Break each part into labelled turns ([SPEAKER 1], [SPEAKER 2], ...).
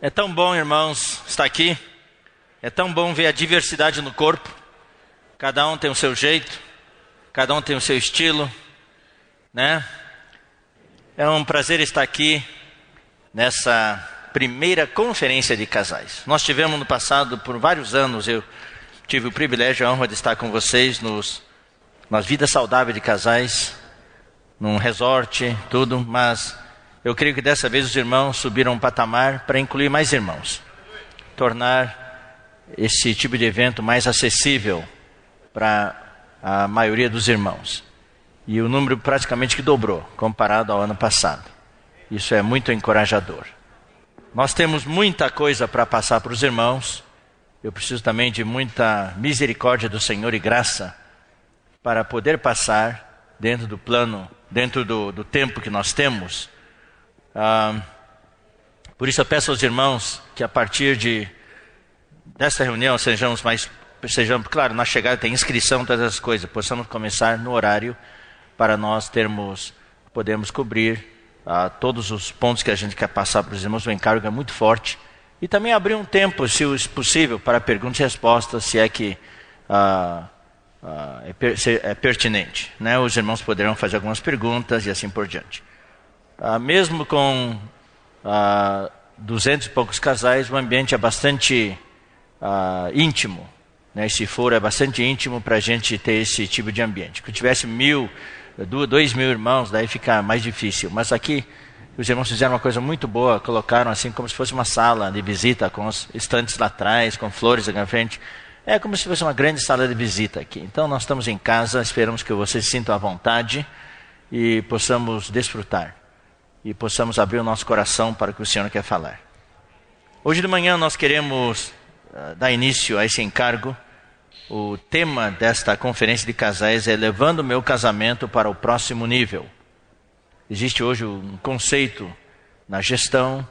[SPEAKER 1] É tão bom, irmãos, estar aqui. É tão bom ver a diversidade no corpo. Cada um tem o seu jeito, cada um tem o seu estilo, né? É um prazer estar aqui nessa primeira conferência de casais. Nós tivemos no passado, por vários anos, eu tive o privilégio e a honra de estar com vocês nas vidas saudáveis de casais, num resort, tudo, mas eu creio que dessa vez os irmãos subiram um patamar para incluir mais irmãos. Tornar esse tipo de evento mais acessível para a maioria dos irmãos. E o número praticamente que dobrou, comparado ao ano passado. Isso é muito encorajador. Nós temos muita coisa para passar para os irmãos. Eu preciso também de muita misericórdia do Senhor e graça para poder passar dentro do plano, dentro do tempo que nós temos. Por isso eu peço aos irmãos que a partir desta reunião sejamos, claro, na chegada tem inscrição, todas as coisas, possamos começar no horário para nós podemos cobrir todos os pontos que a gente quer passar para os irmãos. O encargo é muito forte. E também abrir um tempo, se possível, para perguntas e respostas, se é que é pertinente, né? Os irmãos poderão fazer algumas perguntas e assim por diante. Mesmo com 200 e poucos casais, o ambiente é bastante íntimo, né? Esse foro é bastante íntimo para a gente ter esse tipo de ambiente. Se tivesse 2.000 irmãos, daí fica mais difícil. Mas aqui os irmãos fizeram uma coisa muito boa, colocaram assim como se fosse uma sala de visita, com os estantes lá atrás, com flores aqui na frente. É como se fosse uma grande sala de visita aqui. Então nós estamos em casa, esperamos que vocês se sintam à vontade e possamos desfrutar. E possamos abrir o nosso coração para o que o Senhor quer falar. Hoje de manhã nós queremos dar início a esse encargo. O tema desta conferência de casais é levando o meu casamento para o próximo nível. Existe hoje um conceito na gestão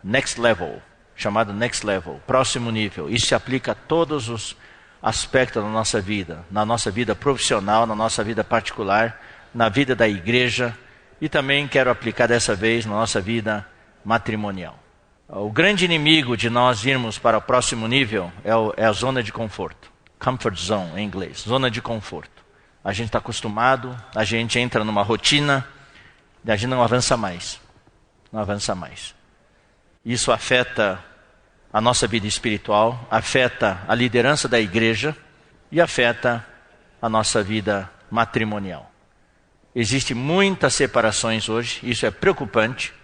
[SPEAKER 1] next level, chamado next level, próximo nível. Isso se aplica a todos os aspectos da nossa vida, na nossa vida profissional, na nossa vida particular, na vida da igreja e também quero aplicar dessa vez na nossa vida matrimonial. O grande inimigo de nós irmos para o próximo nível é a zona de conforto. Comfort zone em inglês, zona de conforto. A gente está acostumado, a gente entra numa rotina, a gente não avança mais. Não avança mais. Isso afeta a nossa vida espiritual, afeta a liderança da igreja e afeta a nossa vida matrimonial. Existem muitas separações hoje, isso é preocupante,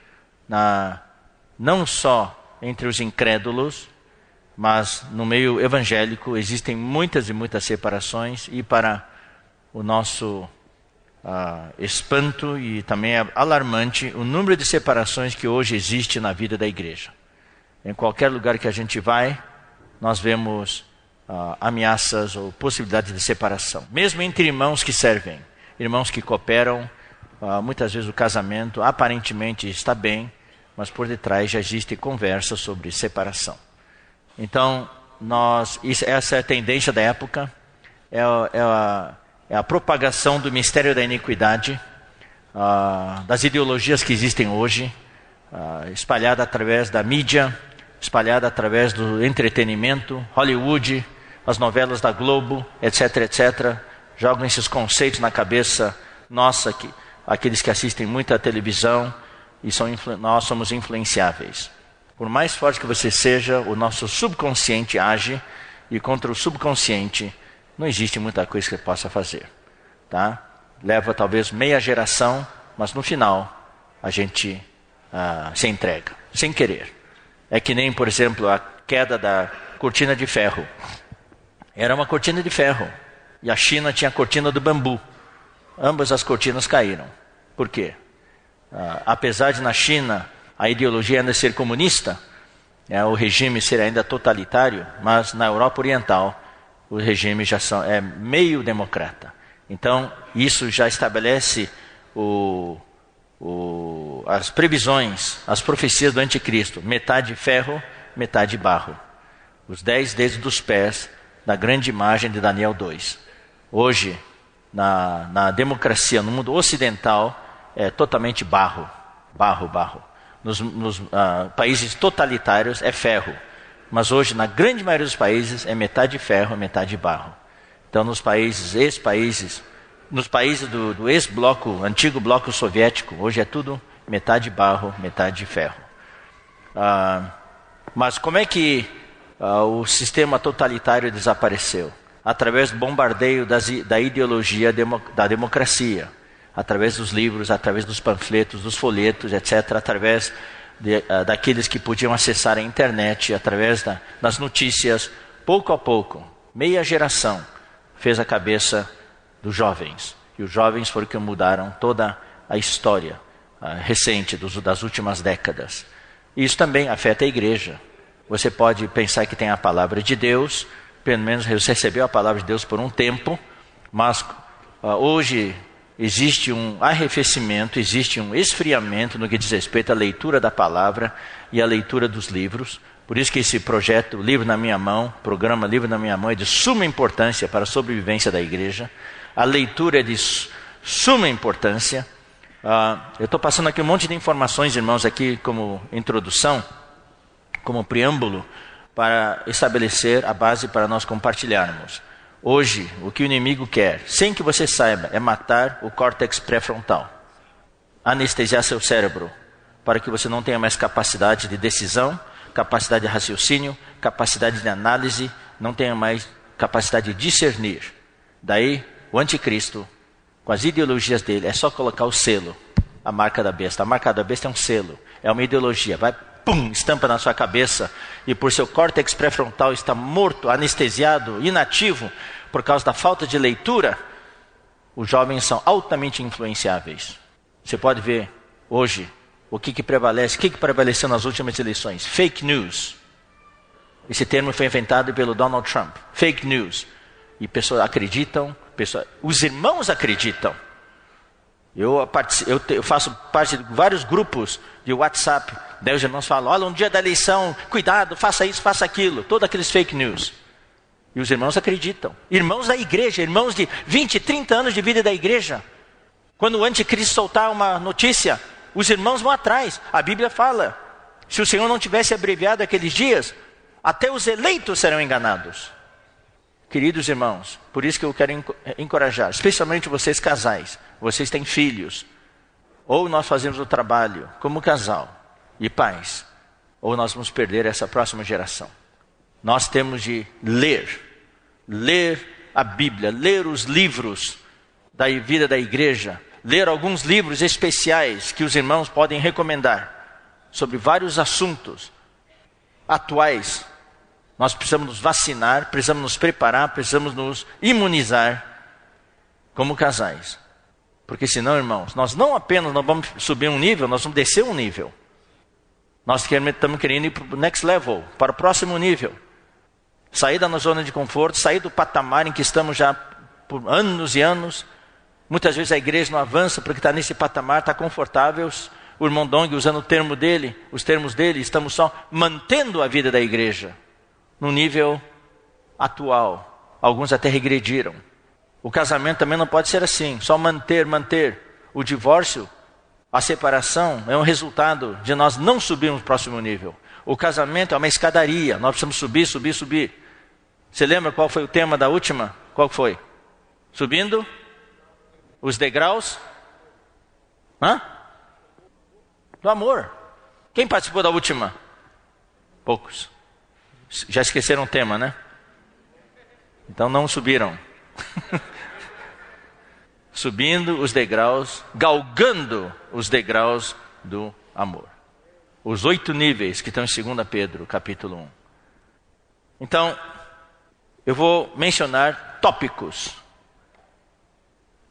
[SPEAKER 1] não só entre os incrédulos, mas no meio evangélico existem muitas e muitas separações e para o nosso espanto e também é alarmante o número de separações que hoje existe na vida da igreja. Em qualquer lugar que a gente vai, nós vemos ameaças ou possibilidades de separação. Mesmo entre irmãos que servem, irmãos que cooperam, muitas vezes o casamento aparentemente está bem, mas por detrás já existe conversa sobre separação. Então, essa é a tendência da época, é a propagação do mistério da iniquidade, das ideologias que existem hoje, espalhada através da mídia, espalhada através do entretenimento, Hollywood, as novelas da Globo, etc, etc. Jogam esses conceitos na cabeça nossa, aqueles que assistem muita televisão, e nós somos influenciáveis. Por mais forte que você seja, o nosso subconsciente age, e contra o subconsciente não existe muita coisa que você possa fazer. Tá? Leva talvez meia geração, mas no final a gente se entrega, sem querer. É que nem, por exemplo, a queda da cortina de ferro. Era uma cortina de ferro, e a China tinha a cortina do bambu. Ambas as cortinas caíram. Por quê? Apesar de na China a ideologia ainda ser comunista, o regime ser ainda totalitário, mas na Europa Oriental o regime já é meio democrata. Então isso já estabelece as previsões, as profecias do anticristo, metade ferro, metade barro. Os 10 dedos dos pés da grande imagem de Daniel 2. Hoje, na democracia, no mundo ocidental, é totalmente barro. nos países totalitários é ferro. Mas hoje, na grande maioria dos países, é metade ferro, metade barro. Então, nos países do ex-bloco, antigo bloco soviético, hoje é tudo metade barro, metade ferro. Mas como é que o sistema totalitário desapareceu? Através do bombardeio da ideologia da democracia, através dos livros, através dos panfletos, dos folhetos, etc., através daqueles que podiam acessar a internet, através das notícias. Pouco a pouco, meia geração fez a cabeça dos jovens. E os jovens foram que mudaram toda a história recente das últimas décadas. Isso também afeta a igreja. Você pode pensar que tem a palavra de Deus, pelo menos você recebeu a palavra de Deus por um tempo, mas hoje existe um arrefecimento, existe um esfriamento no que diz respeito à leitura da palavra e à leitura dos livros. Por isso que esse projeto Livro na Minha Mão, programa Livro na Minha Mão, é de suma importância para a sobrevivência da igreja. A leitura é de suma importância. Eu estou passando aqui um monte de informações, irmãos, aqui como introdução, como preâmbulo, para estabelecer a base para nós compartilharmos. Hoje, o que o inimigo quer, sem que você saiba, é matar o córtex pré-frontal. Anestesiar seu cérebro, para que você não tenha mais capacidade de decisão, capacidade de raciocínio, capacidade de análise, não tenha mais capacidade de discernir. Daí, o anticristo, com as ideologias dele, é só colocar o selo, a marca da besta. A marca da besta é um selo, é uma ideologia. Vai, pum, estampa na sua cabeça, e por seu córtex pré-frontal está morto, anestesiado, inativo, por causa da falta de leitura, os jovens são altamente influenciáveis. Você pode ver hoje o que prevalece, o que prevaleceu nas últimas eleições. Fake news. Esse termo foi inventado pelo Donald Trump. Fake news. E pessoas acreditam, os irmãos acreditam. Eu faço parte de vários grupos de WhatsApp. Daí os irmãos falam, olha, no dia da eleição, cuidado, faça isso, faça aquilo. Todos aqueles fake news. E os irmãos acreditam. Irmãos da igreja, irmãos de 20, 30 anos de vida da igreja. Quando o anticristo soltar uma notícia, os irmãos vão atrás. A Bíblia fala, se o Senhor não tivesse abreviado aqueles dias, até os eleitos serão enganados. Queridos irmãos, por isso que eu quero encorajar, especialmente vocês casais, vocês têm filhos, ou nós fazemos o trabalho como casal e pais, ou nós vamos perder essa próxima geração. Nós temos de ler a Bíblia, ler os livros da vida da igreja, ler alguns livros especiais que os irmãos podem recomendar sobre vários assuntos atuais. Nós precisamos nos vacinar, precisamos nos preparar, precisamos nos imunizar como casais. Porque senão, irmãos, nós não apenas não vamos subir um nível, nós vamos descer um nível. Nós estamos querendo ir para o next level, para o próximo nível. Sair da zona de conforto, sair do patamar em que estamos já por anos e anos. Muitas vezes a igreja não avança porque está nesse patamar, está confortável. O irmão Dong, usando os termos dele, estamos só mantendo a vida da igreja no nível atual. Alguns até regrediram. O casamento também não pode ser assim, só manter. O divórcio, a separação é um resultado de nós não subirmos para o próximo nível. O casamento é uma escadaria, nós precisamos subir. Você lembra qual foi o tema da última? Qual foi? Subindo os degraus do amor. Quem participou da última? Poucos. Já esqueceram o tema, né? Então não subiram. Subindo os degraus, galgando os degraus do amor. Os 8 níveis que estão em 2 Pedro, capítulo 1. Então, eu vou mencionar tópicos.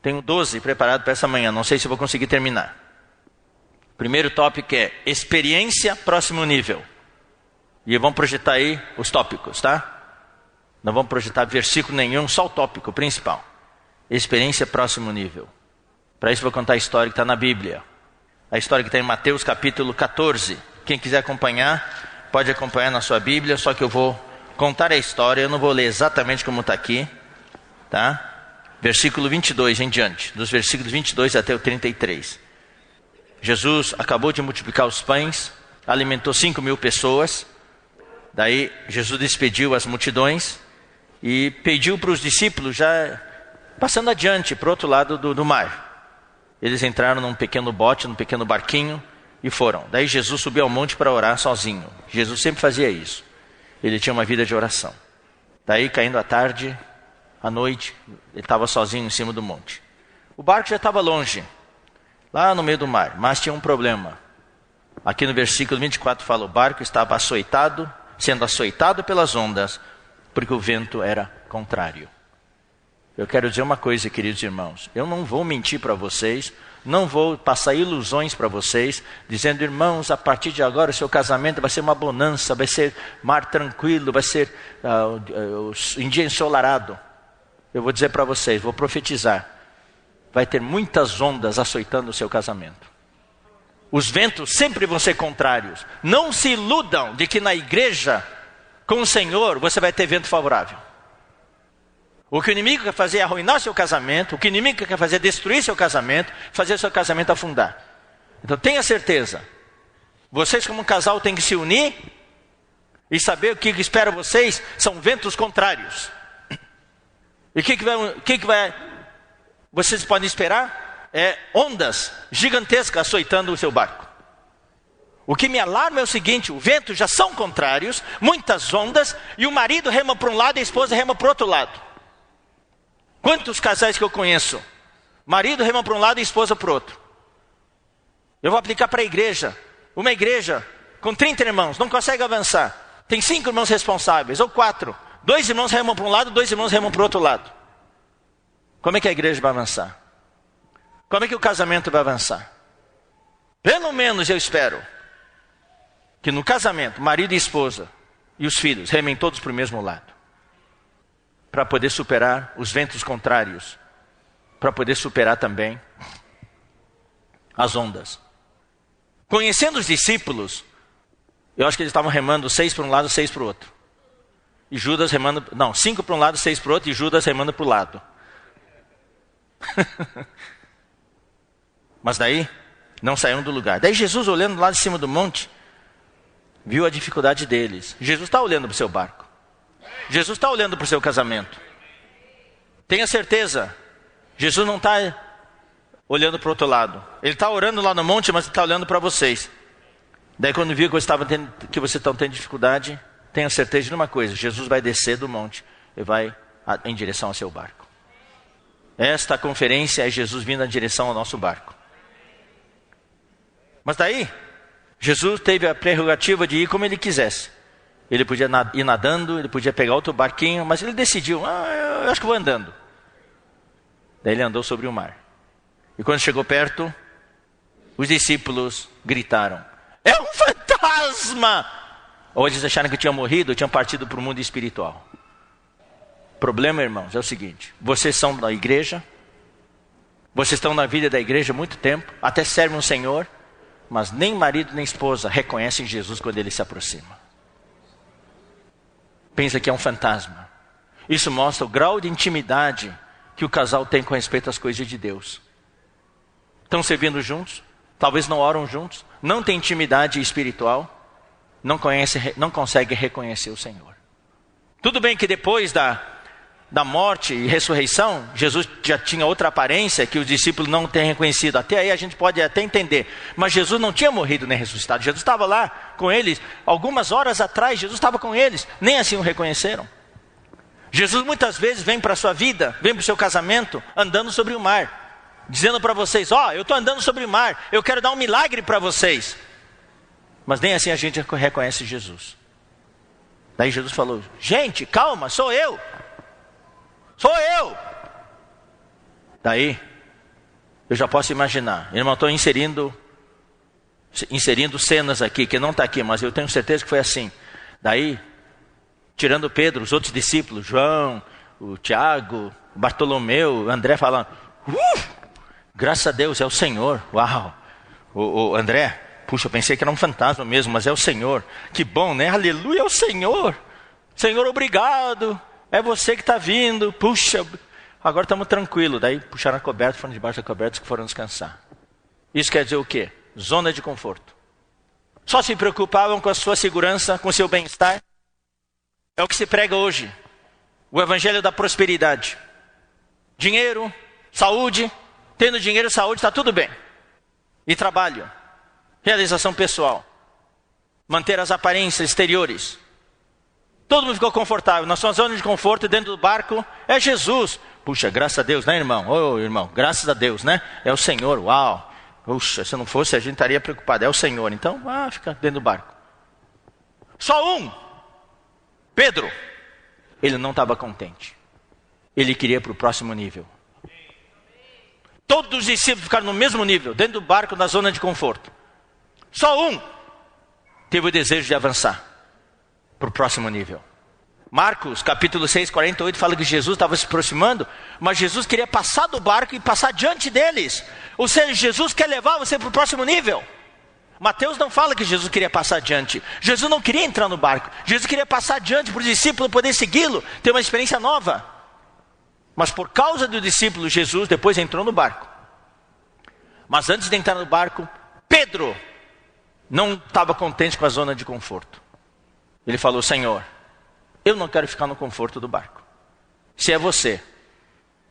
[SPEAKER 1] Tenho 12 preparados para essa manhã, não sei se vou conseguir terminar. O primeiro tópico é experiência próximo nível. E vamos projetar aí os tópicos, tá? Não vamos projetar versículo nenhum, só o tópico principal. Experiência próximo nível. Para isso vou contar a história que está na Bíblia. A história que está em Mateus capítulo 14. Quem quiser acompanhar, pode acompanhar na sua Bíblia, só que eu vou contar a história, eu não vou ler exatamente como está aqui, tá? Versículo 22 em diante, dos versículos 22 até o 33. Jesus acabou de multiplicar os pães, alimentou 5.000 pessoas. Daí Jesus despediu as multidões e pediu para os discípulos já passando adiante para o outro lado do mar. Eles entraram num pequeno bote, num pequeno barquinho e foram. Daí Jesus subiu ao monte para orar sozinho. Jesus sempre fazia isso. Ele tinha uma vida de oração. Daí, caindo a tarde, à noite, ele estava sozinho em cima do monte. O barco já estava longe, lá no meio do mar, mas tinha um problema. Aqui no versículo 24 fala, o barco estava açoitado, sendo açoitado pelas ondas, porque o vento era contrário. Eu quero dizer uma coisa, queridos irmãos, eu não vou mentir para vocês, não vou passar ilusões para vocês, dizendo, irmãos, a partir de agora o seu casamento vai ser uma bonança, vai ser mar tranquilo, vai ser um dia ensolarado. Eu vou dizer para vocês, vou profetizar, vai ter muitas ondas açoitando o seu casamento. Os ventos sempre vão ser contrários. Não se iludam de que na igreja, com o Senhor, você vai ter vento favorável. O que o inimigo quer fazer é arruinar seu casamento, o que o inimigo quer fazer é destruir seu casamento, fazer seu casamento afundar. Então tenha certeza, vocês como um casal têm que se unir e saber o que espera vocês são ventos contrários. E o que vai vocês podem esperar? É ondas gigantescas açoitando o seu barco. O que me alarma é o seguinte, o vento já são contrários, muitas ondas, e o marido rema para um lado e a esposa rema para o outro lado. Quantos casais que eu conheço? Marido rema para um lado e esposa para o outro. Eu vou aplicar para a igreja. Uma igreja com 30 irmãos não consegue avançar. Tem 5 irmãos responsáveis, ou 4. 2 irmãos remam para um lado, 2 irmãos remam para o outro lado. Como é que a igreja vai avançar? Como é que o casamento vai avançar? Pelo menos eu espero que no casamento, marido e esposa e os filhos remem todos para o mesmo lado. Para poder superar os ventos contrários. Para poder superar também as ondas. Conhecendo os discípulos, eu acho que eles estavam remando 6 para um lado, 6 para o outro. E Judas remando... Não, 5 para um lado, 6 para o outro e Judas remando para o lado. Mas daí, não saíram do lugar. Daí Jesus, olhando lá de cima do monte, viu a dificuldade deles. Jesus está olhando para o seu barco. Jesus está olhando para o seu casamento. Tenha certeza, Jesus não está olhando para o outro lado. Ele está orando lá no monte, mas ele está olhando para vocês. Daí quando viu que vocês estão tendo dificuldade, tenha certeza de uma coisa, Jesus vai descer do monte e vai em direção ao seu barco. Esta conferência é Jesus vindo em direção ao nosso barco. Mas daí, Jesus teve a prerrogativa de ir como ele quisesse. Ele podia ir nadando, ele podia pegar outro barquinho, mas ele decidiu, eu acho que vou andando. Daí ele andou sobre o mar. E quando chegou perto, os discípulos gritaram, é um fantasma! Ou eles acharam que tinha morrido, tinham partido para o mundo espiritual. O problema, irmãos, é o seguinte, vocês são da igreja, vocês estão na vida da igreja há muito tempo, até servem o Senhor, mas nem marido nem esposa reconhecem Jesus quando ele se aproxima. Pensa que é um fantasma. Isso mostra o grau de intimidade que o casal tem com respeito às coisas de Deus. Estão servindo juntos, talvez não oram juntos, não têm intimidade espiritual, não conseguem reconhecer o Senhor. Tudo bem que depois da morte e ressurreição, Jesus já tinha outra aparência que os discípulos não têm reconhecido. Até aí a gente pode até entender. Mas Jesus não tinha morrido nem ressuscitado. Jesus estava lá com eles. Algumas horas atrás, Jesus estava com eles. Nem assim o reconheceram. Jesus muitas vezes vem para a sua vida, vem para o seu casamento, andando sobre o mar. Dizendo para vocês, eu estou andando sobre o mar. Eu quero dar um milagre para vocês. Mas nem assim a gente reconhece Jesus. Daí Jesus falou, gente, calma, sou eu. Sou eu! Daí, eu já posso imaginar. Irmão, estou inserindo cenas aqui, que não está aqui, mas eu tenho certeza que foi assim. Daí, tirando Pedro, os outros discípulos, João, o Tiago, o Bartolomeu, o André falando, graças a Deus, é o Senhor. Uau! O André, puxa, eu pensei que era um fantasma mesmo, mas é o Senhor. Que bom, né? Aleluia, é o Senhor. Senhor, obrigado. É você que está vindo, puxa, agora estamos tranquilos. Daí puxaram a coberta, foram debaixo da coberta e foram descansar. Isso quer dizer o quê? Zona de conforto. Só se preocupavam com a sua segurança, com o seu bem-estar. É o que se prega hoje. O evangelho da prosperidade. Dinheiro, saúde. Tendo dinheiro e saúde, está tudo bem. E trabalho. Realização pessoal. Manter as aparências exteriores. Todo mundo ficou confortável. Na sua zona de conforto, dentro do barco, é Jesus. Puxa, graças a Deus, né, irmão? Ô, irmão, graças a Deus, né? É o Senhor, uau. Puxa, se não fosse, a gente estaria preocupado. É o Senhor. Então, fica dentro do barco. Só um. Pedro. Ele não estava contente. Ele queria para o próximo nível. Todos os discípulos ficaram no mesmo nível, dentro do barco, na zona de conforto. Só um teve o desejo de avançar para o próximo nível. Marcos, capítulo 6, 48, fala que Jesus estava se aproximando, mas Jesus queria passar do barco e passar diante deles. Ou seja, Jesus quer levar você para o próximo nível. Mateus não fala que Jesus queria passar adiante. Jesus não queria entrar no barco. Jesus queria passar adiante para o discípulo poder segui-lo, ter uma experiência nova. Mas por causa do discípulo, Jesus depois entrou no barco. Mas antes de entrar no barco, Pedro não estava contente com a zona de conforto. Ele falou: Senhor, eu não quero ficar no conforto do barco. Se é você,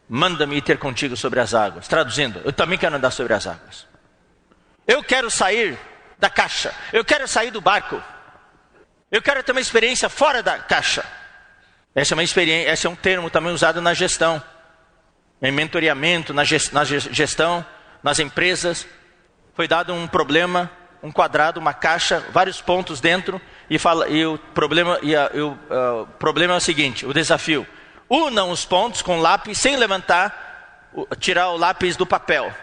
[SPEAKER 1] manda-me ir ter contigo sobre as águas. Traduzindo, eu também quero andar sobre as águas. Eu quero sair da caixa. Eu quero sair do barco. Eu quero ter uma experiência fora da caixa. Essa é uma experiência, esse é um termo também usado na gestão. Em mentoreamento, na gestão, nas empresas. Foi dado um problema, um quadrado, uma caixa, vários pontos dentro. E o problema é o seguinte, o desafio. Unam os pontos com lápis sem levantar, tirar o lápis do papel.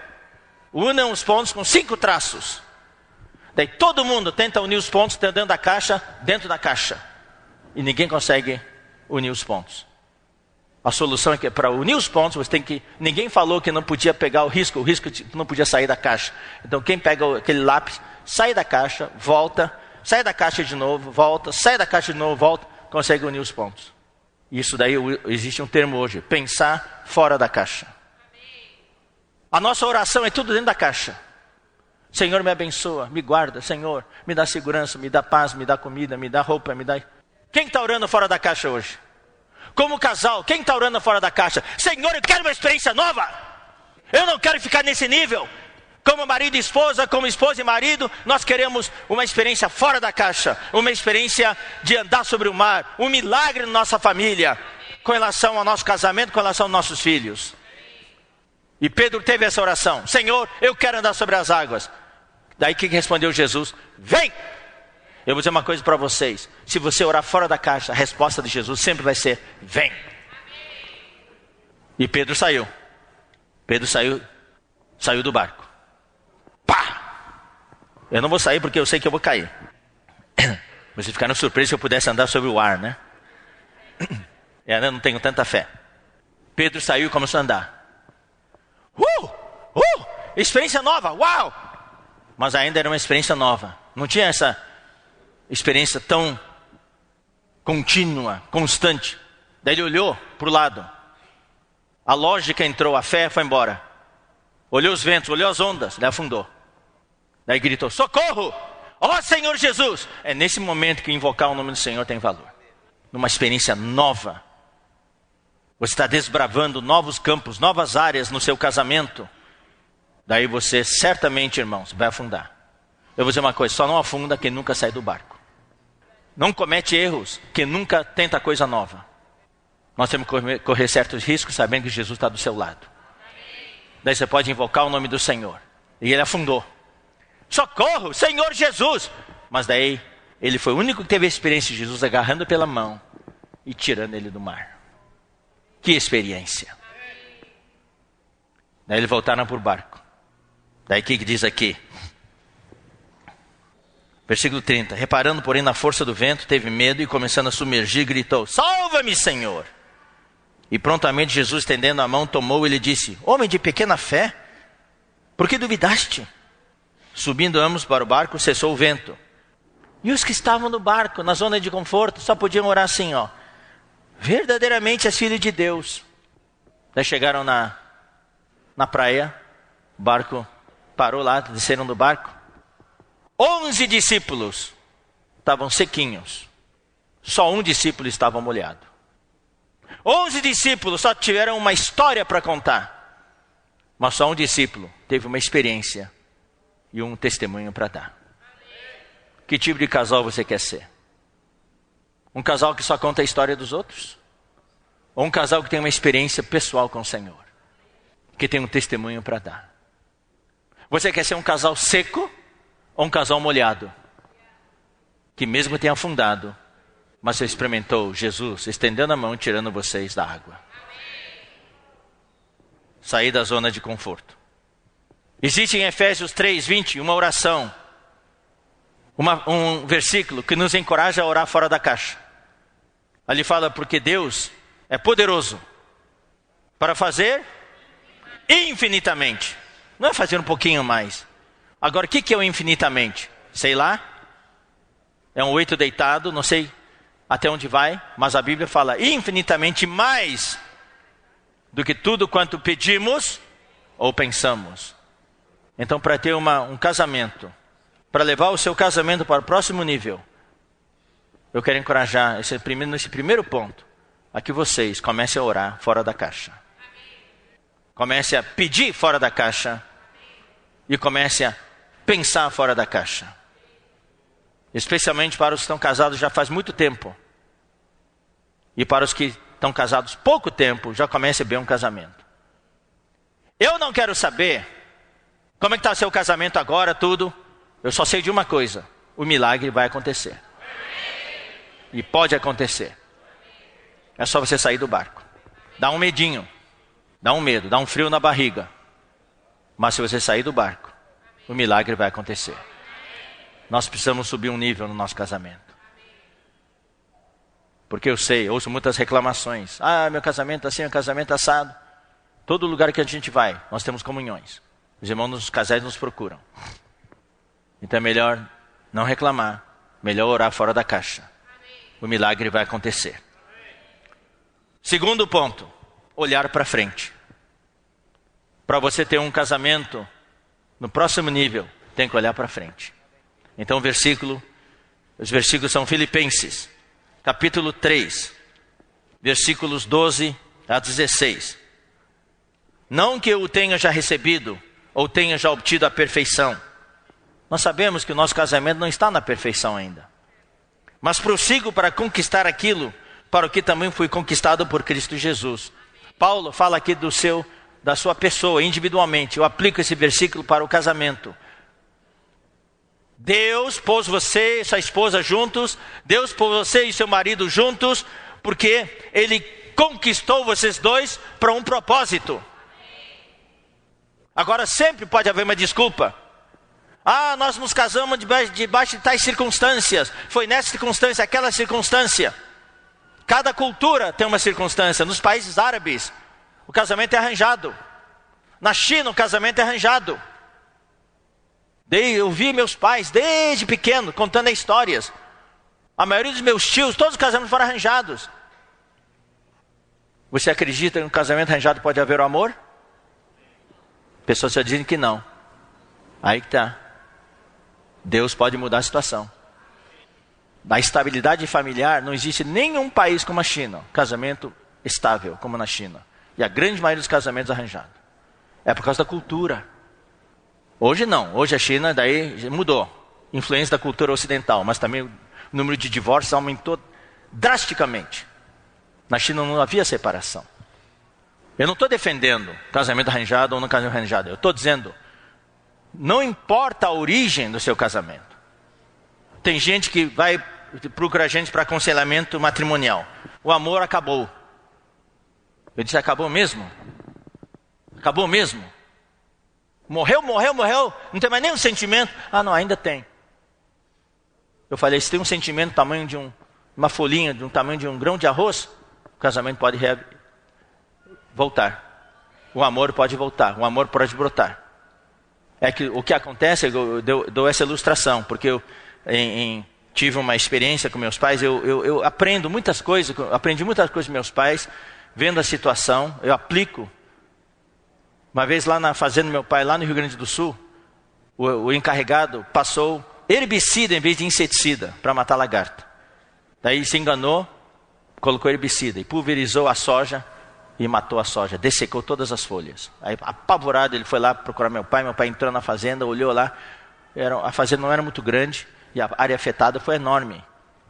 [SPEAKER 1] Unam os pontos com 5 traços. Daí todo mundo tenta unir os pontos dentro da caixa. E ninguém consegue unir os pontos. A solução é que para unir os pontos, você tem que... Ninguém falou que não podia pegar o risco não podia sair da caixa. Então quem pega aquele lápis, sai da caixa, volta, sai da caixa de novo, volta, sai da caixa de novo, volta, consegue unir os pontos. Isso daí existe um termo hoje, pensar fora da caixa. A nossa oração é tudo dentro da caixa. Senhor, me abençoa, me guarda, Senhor, me dá segurança, me dá paz, me dá comida, me dá roupa, me dá... Quem está orando fora da caixa hoje? Como casal, quem está orando fora da caixa? Senhor, eu quero uma experiência nova. Eu não quero ficar nesse nível. Como marido e esposa, como esposa e marido, nós queremos uma experiência fora da caixa. Uma experiência de andar sobre o mar. Um milagre na nossa família. Com relação ao nosso casamento, com relação aos nossos filhos. E Pedro teve essa oração. Senhor, eu quero andar sobre as águas. Daí que respondeu Jesus? Vem! Eu vou dizer uma coisa para vocês. Se você orar fora da caixa, a resposta de Jesus sempre vai ser: vem! E Pedro saiu. Pedro saiu do barco. Pá! Eu não vou sair porque eu sei que eu vou cair. Vocês ficaram surpresos se eu pudesse andar sobre o ar, né? Eu não tenho tanta fé. Pedro saiu e começou a andar. Experiência nova, uau! Mas ainda era uma experiência nova. Não tinha essa experiência tão contínua, constante. Daí ele olhou para o lado. A lógica entrou, a fé foi embora. Olhou os ventos, olhou as ondas, daí afundou. Daí gritou: socorro! Ó Senhor Jesus! É nesse momento que invocar o nome do Senhor tem valor. Numa experiência nova. Você está desbravando novos campos, novas áreas no seu casamento. Daí você certamente, irmãos, vai afundar. Eu vou dizer uma coisa: só não afunda quem nunca sai do barco. Não comete erros quem nunca tenta coisa nova. Nós temos que correr certos riscos sabendo que Jesus está do seu lado. Daí você pode invocar o nome do Senhor. E ele afundou. Socorro, Senhor Jesus! Mas daí ele foi o único que teve a experiência de Jesus agarrando pela mão e tirando ele do mar. Que experiência! Daí eles voltaram para o barco. Daí o que diz aqui? Versículo 30. Reparando, porém, na força do vento, teve medo e começando a submergir, gritou: salva-me, Senhor! E prontamente Jesus, estendendo a mão, tomou e lhe disse: homem de pequena fé, por que duvidaste? Subindo ambos para o barco, cessou o vento. E os que estavam no barco, na zona de conforto, só podiam orar assim, ó: verdadeiramente és filho de Deus. Daí chegaram na praia, o barco parou lá, desceram do barco. 11 discípulos estavam sequinhos. Só um discípulo estava molhado. 11 discípulos só tiveram uma história para contar. Mas só um discípulo teve uma experiência e um testemunho para dar. Que tipo de casal você quer ser? Um casal que só conta a história dos outros? Ou um casal que tem uma experiência pessoal com o Senhor? Que tem um testemunho para dar? Você quer ser um casal seco ou um casal molhado? Que mesmo tenha afundado, mas você experimentou Jesus estendendo a mão e tirando vocês da água. Sair da zona de conforto. Existe em Efésios 3:20 uma oração, um versículo que nos encoraja a orar fora da caixa. Ali fala, porque Deus é poderoso para fazer infinitamente. Não é fazer um pouquinho mais. Agora, o que é o infinitamente? Sei lá. É um 8 deitado, não sei até onde vai, mas a Bíblia fala infinitamente mais do que tudo quanto pedimos ou pensamos. Então, para ter um casamento, para levar o seu casamento para o próximo nível, eu quero encorajar nesse primeiro ponto, a que vocês comecem a orar fora da caixa. Comecem a pedir fora da caixa e comecem a pensar fora da caixa. Especialmente para os que estão casados já faz muito tempo. E para os que estão casados pouco tempo, já comece bem um casamento. Eu não quero saber como é que está o seu casamento agora, tudo. Eu só sei de uma coisa: o milagre vai acontecer. E pode acontecer. É só você sair do barco. Dá um medinho, dá um medo, dá um frio na barriga. Mas se você sair do barco, o milagre vai acontecer. Nós precisamos subir um nível no nosso casamento. Porque eu sei, ouço muitas reclamações. Ah, meu casamento assim, meu casamento assado. Todo lugar que a gente vai, nós temos comunhões. Os irmãos nos casais nos procuram. Então é melhor não reclamar, melhor orar fora da caixa. O milagre vai acontecer. Segundo ponto, olhar para frente. Para você ter um casamento no próximo nível, tem que olhar para frente. Então os versículos são Filipenses, capítulo 3, versículos 12 a 16. Não que eu o tenha já recebido, ou tenha já obtido a perfeição. Nós sabemos que o nosso casamento não está na perfeição ainda. Mas prossigo para conquistar aquilo para o que também fui conquistado por Cristo Jesus. Paulo fala aqui da sua pessoa, individualmente. Eu aplico esse versículo para o casamento. Deus pôs você e sua esposa juntos. Deus pôs você e seu marido juntos. Porque Ele conquistou vocês dois para um propósito. Agora sempre pode haver uma desculpa. Ah, nós nos casamos debaixo de tais circunstâncias. Foi nessa circunstância, aquela circunstância. Cada cultura tem uma circunstância. Nos países árabes, o casamento é arranjado. Na China, o casamento é arranjado. Eu vi meus pais, desde pequeno, contando histórias. A maioria dos meus tios, todos os casamentos foram arranjados. Você acredita que um casamento arranjado pode haver o amor? Pessoas já dizem que não. Aí que está. Deus pode mudar a situação. Da estabilidade familiar, não existe nenhum país como a China. Casamento estável, como na China. E a grande maioria dos casamentos arranjados. É por causa da cultura. Hoje não. Hoje a China daí mudou. Influência da cultura ocidental. Mas também o número de divórcios aumentou drasticamente. Na China não havia separação. Eu não estou defendendo casamento arranjado ou não casamento arranjado. Eu estou dizendo, não importa a origem do seu casamento. Tem gente que vai procurar gente para aconselhamento matrimonial. O amor acabou. Eu disse, acabou mesmo? Acabou mesmo? Morreu. Não tem mais nenhum sentimento? Ah, não, ainda tem. Eu falei, se tem um sentimento do tamanho de uma folhinha, do tamanho de um grão de arroz, o casamento pode voltar. O amor pode voltar. O amor pode brotar. É que o que acontece, eu dou essa ilustração, porque eu tive uma experiência com meus pais, eu aprendo muitas coisas, aprendi muitas coisas com meus pais, vendo a situação, eu aplico. Uma vez lá na fazenda do meu pai, lá no Rio Grande do Sul, o encarregado passou herbicida em vez de inseticida para matar a lagarta. Daí se enganou, colocou herbicida e pulverizou a soja e matou a soja, dessecou todas as folhas. Aí, apavorado, ele foi lá procurar meu pai entrou na fazenda, olhou lá, a fazenda não era muito grande e a área afetada foi enorme.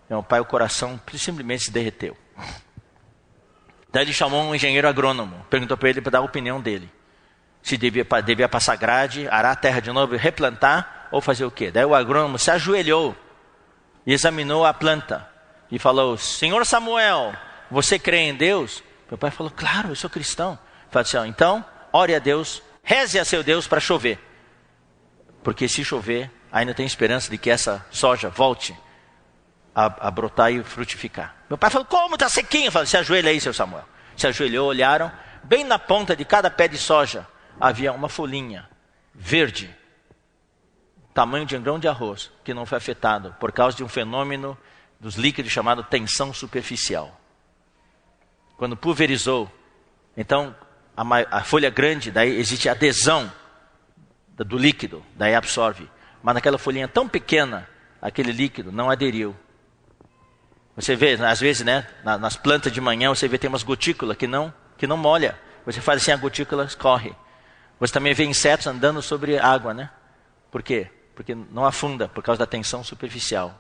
[SPEAKER 1] Meu pai, o coração simplesmente se derreteu. Daí ele chamou um engenheiro agrônomo, perguntou para ele para dar a opinião dele. Se devia passar grade, arar a terra de novo, replantar ou fazer o quê? Daí o agrônomo se ajoelhou e examinou a planta e falou: Senhor Samuel, você crê em Deus? Meu pai falou: claro, eu sou cristão. Falei assim: então, ore a Deus, reze a seu Deus para chover. Porque se chover, ainda tem esperança de que essa soja volte a brotar e frutificar. Meu pai falou: como está sequinho? Eu falei: se ajoelha aí, seu Samuel. Se ajoelhou, olharam, bem na ponta de cada pé de soja havia uma folhinha verde, tamanho de um grão de arroz, que não foi afetado por causa de um fenômeno dos líquidos chamado tensão superficial. Quando pulverizou, então a folha grande, daí existe adesão do líquido, daí absorve. Mas naquela folhinha tão pequena, aquele líquido não aderiu. Você vê, às vezes, né, nas plantas de manhã, você vê tem umas gotículas que não molha. Você faz assim, a gotícula escorre. Você também vê insetos andando sobre água, né? Por quê? Porque não afunda, por causa da tensão superficial.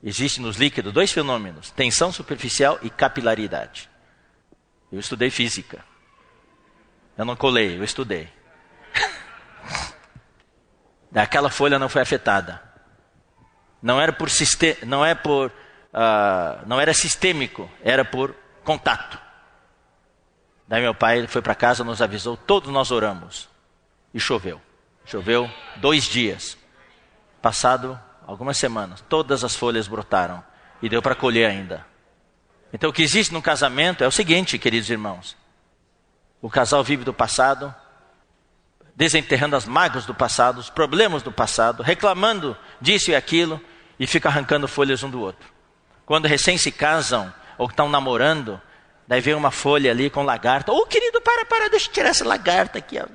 [SPEAKER 1] Existem nos líquidos dois fenômenos: tensão superficial e capilaridade. Eu estudei física. Eu não colei, eu estudei. Daquela folha não foi afetada. Não era sistêmico, era por contato. Daí meu pai foi para casa, nos avisou, todos nós oramos. E choveu. Choveu 2 dias. Passado algumas semanas, todas as folhas brotaram. E deu para colher ainda. Então o que existe no casamento é o seguinte, queridos irmãos. O casal vive do passado, desenterrando as mágoas do passado, os problemas do passado, reclamando disso e aquilo, e fica arrancando folhas um do outro. Quando recém se casam, ou estão namorando, daí vem uma folha ali com lagarta. Querido, para, deixa eu tirar essa lagarta aqui. Ó.